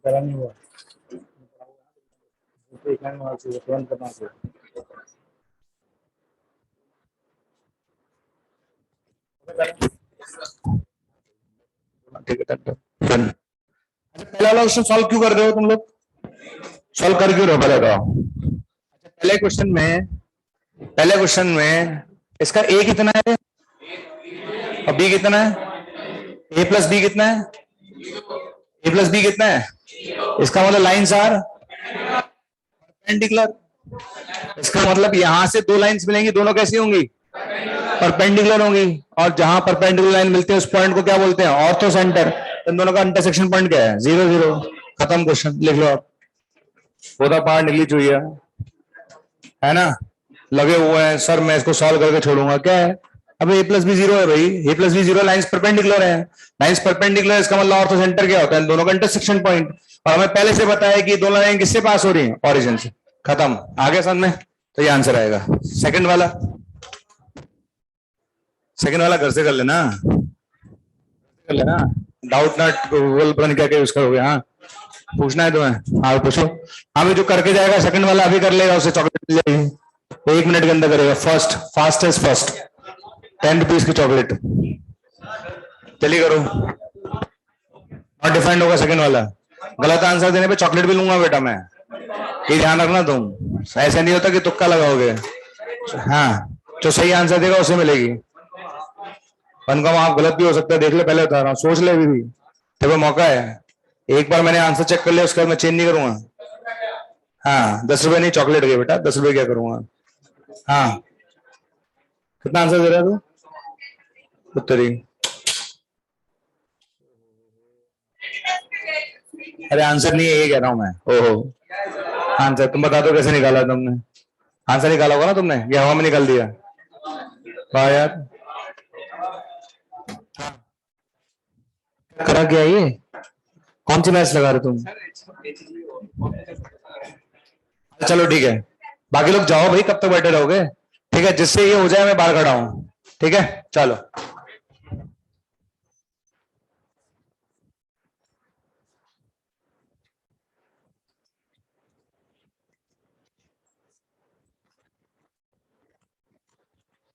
पहला नहीं हुआ, तुरंत करना चाहिए। पहला वाला क्वेश्चन सॉल्व क्यों कर रहे हो तुम लोग, सॉल्व कर क्यों रहे हो पहले का? अच्छा, पहले क्वेश्चन में इसका ए कितना है और बी कितना है, ए प्लस बी कितना है, ए प्लस बी कितना है, इसका मतलब लाइन्स आर परपेंडिकुलर, इसका मतलब यहां से दो लाइंस मिलेंगी, दोनों कैसी होंगी, परपेंडिकुलर होंगी, और जहां परपेंडिकुलर लाइन मिलते हैं उस पॉइंट को क्या बोलते हैं, ऑर्थो सेंटर। इन दोनों का इंटरसेक्शन पॉइंट क्या है, 0 0, खत्म क्वेश्चन, लिख लो आप, पूरा पार्ट निकली चाहिए है ना, लगे हुए हैं सर मैं इसको सॉल्व करके छोड़ूंगा, क्या है, अब ए प्लस बी 0 है भाई, ए प्लस बी 0, लाइंस परपेंडिकुलर है, लाइंस परपेंडिकुलर, इसका मतलब ऑर्थो सेंटर क्या होता है, इन दोनों का इंटरसेक्शन पॉइंट, और हमें पहले से पता है कि दोनों लाइन किससे पास हो रही है, ओरिजिन से, खत्म, आगे समझ में, तो ये आंसर आएगा। सेकंड वाला घर से कर लेना, डाउट नॉट गूगल पर क्या क्या यूज करोगे, हाँ पूछना है तुम्हें, हाँ पूछो, हाँ जो करके जाएगा सेकंड वाला अभी कर लेगा, उसे चॉकलेट मिल जाएगी, 1 मिनट के अंदर करेगा, फास्ट इज फर्स्ट, 10 रुपीज की चॉकलेट, चलिए करो, नॉट डिफाइंड होगा सेकंड वाला, गलत आंसर देने पे चॉकलेट भी लूंगा बेटा मैं, ये ध्यान रखना तुम, ऐसा नहीं होता कि तुक्का लगाओगे, हाँ जो सही आंसर देगा उसे मिलेगी, कम आप गलत भी हो सकता है, देख ले, पहले बता रहा हूँ, सोच ले भी, देखो मौका है, एक बार मैंने आंसर चेक कर लिया उसके बाद मैं चेंज नहीं करूंगा, हाँ 10 रुपए नहीं चॉकलेट गए बेटा, 10 रुपए क्या करूंगा, हाँ कितना आंसर दे रहा है तू, उत्तरी, अरे आंसर नहीं है ये कह रहा हूं मैं, ओहो आंसर तुम बता दो कैसे निकाला तुमने, आंसर निकाला होगा ना तुमने, या हवा में निकाल दिया, वाह यार, करा क्या ये, कौन सी मैच लगा रहे तुम, चलो ठीक है, बाकी लोग जाओ भाई, कब तक बैठे रहोगे, ठीक है, जिससे ये हो जाए मैं बाहर खड़ा हूं, ठीक है चलो।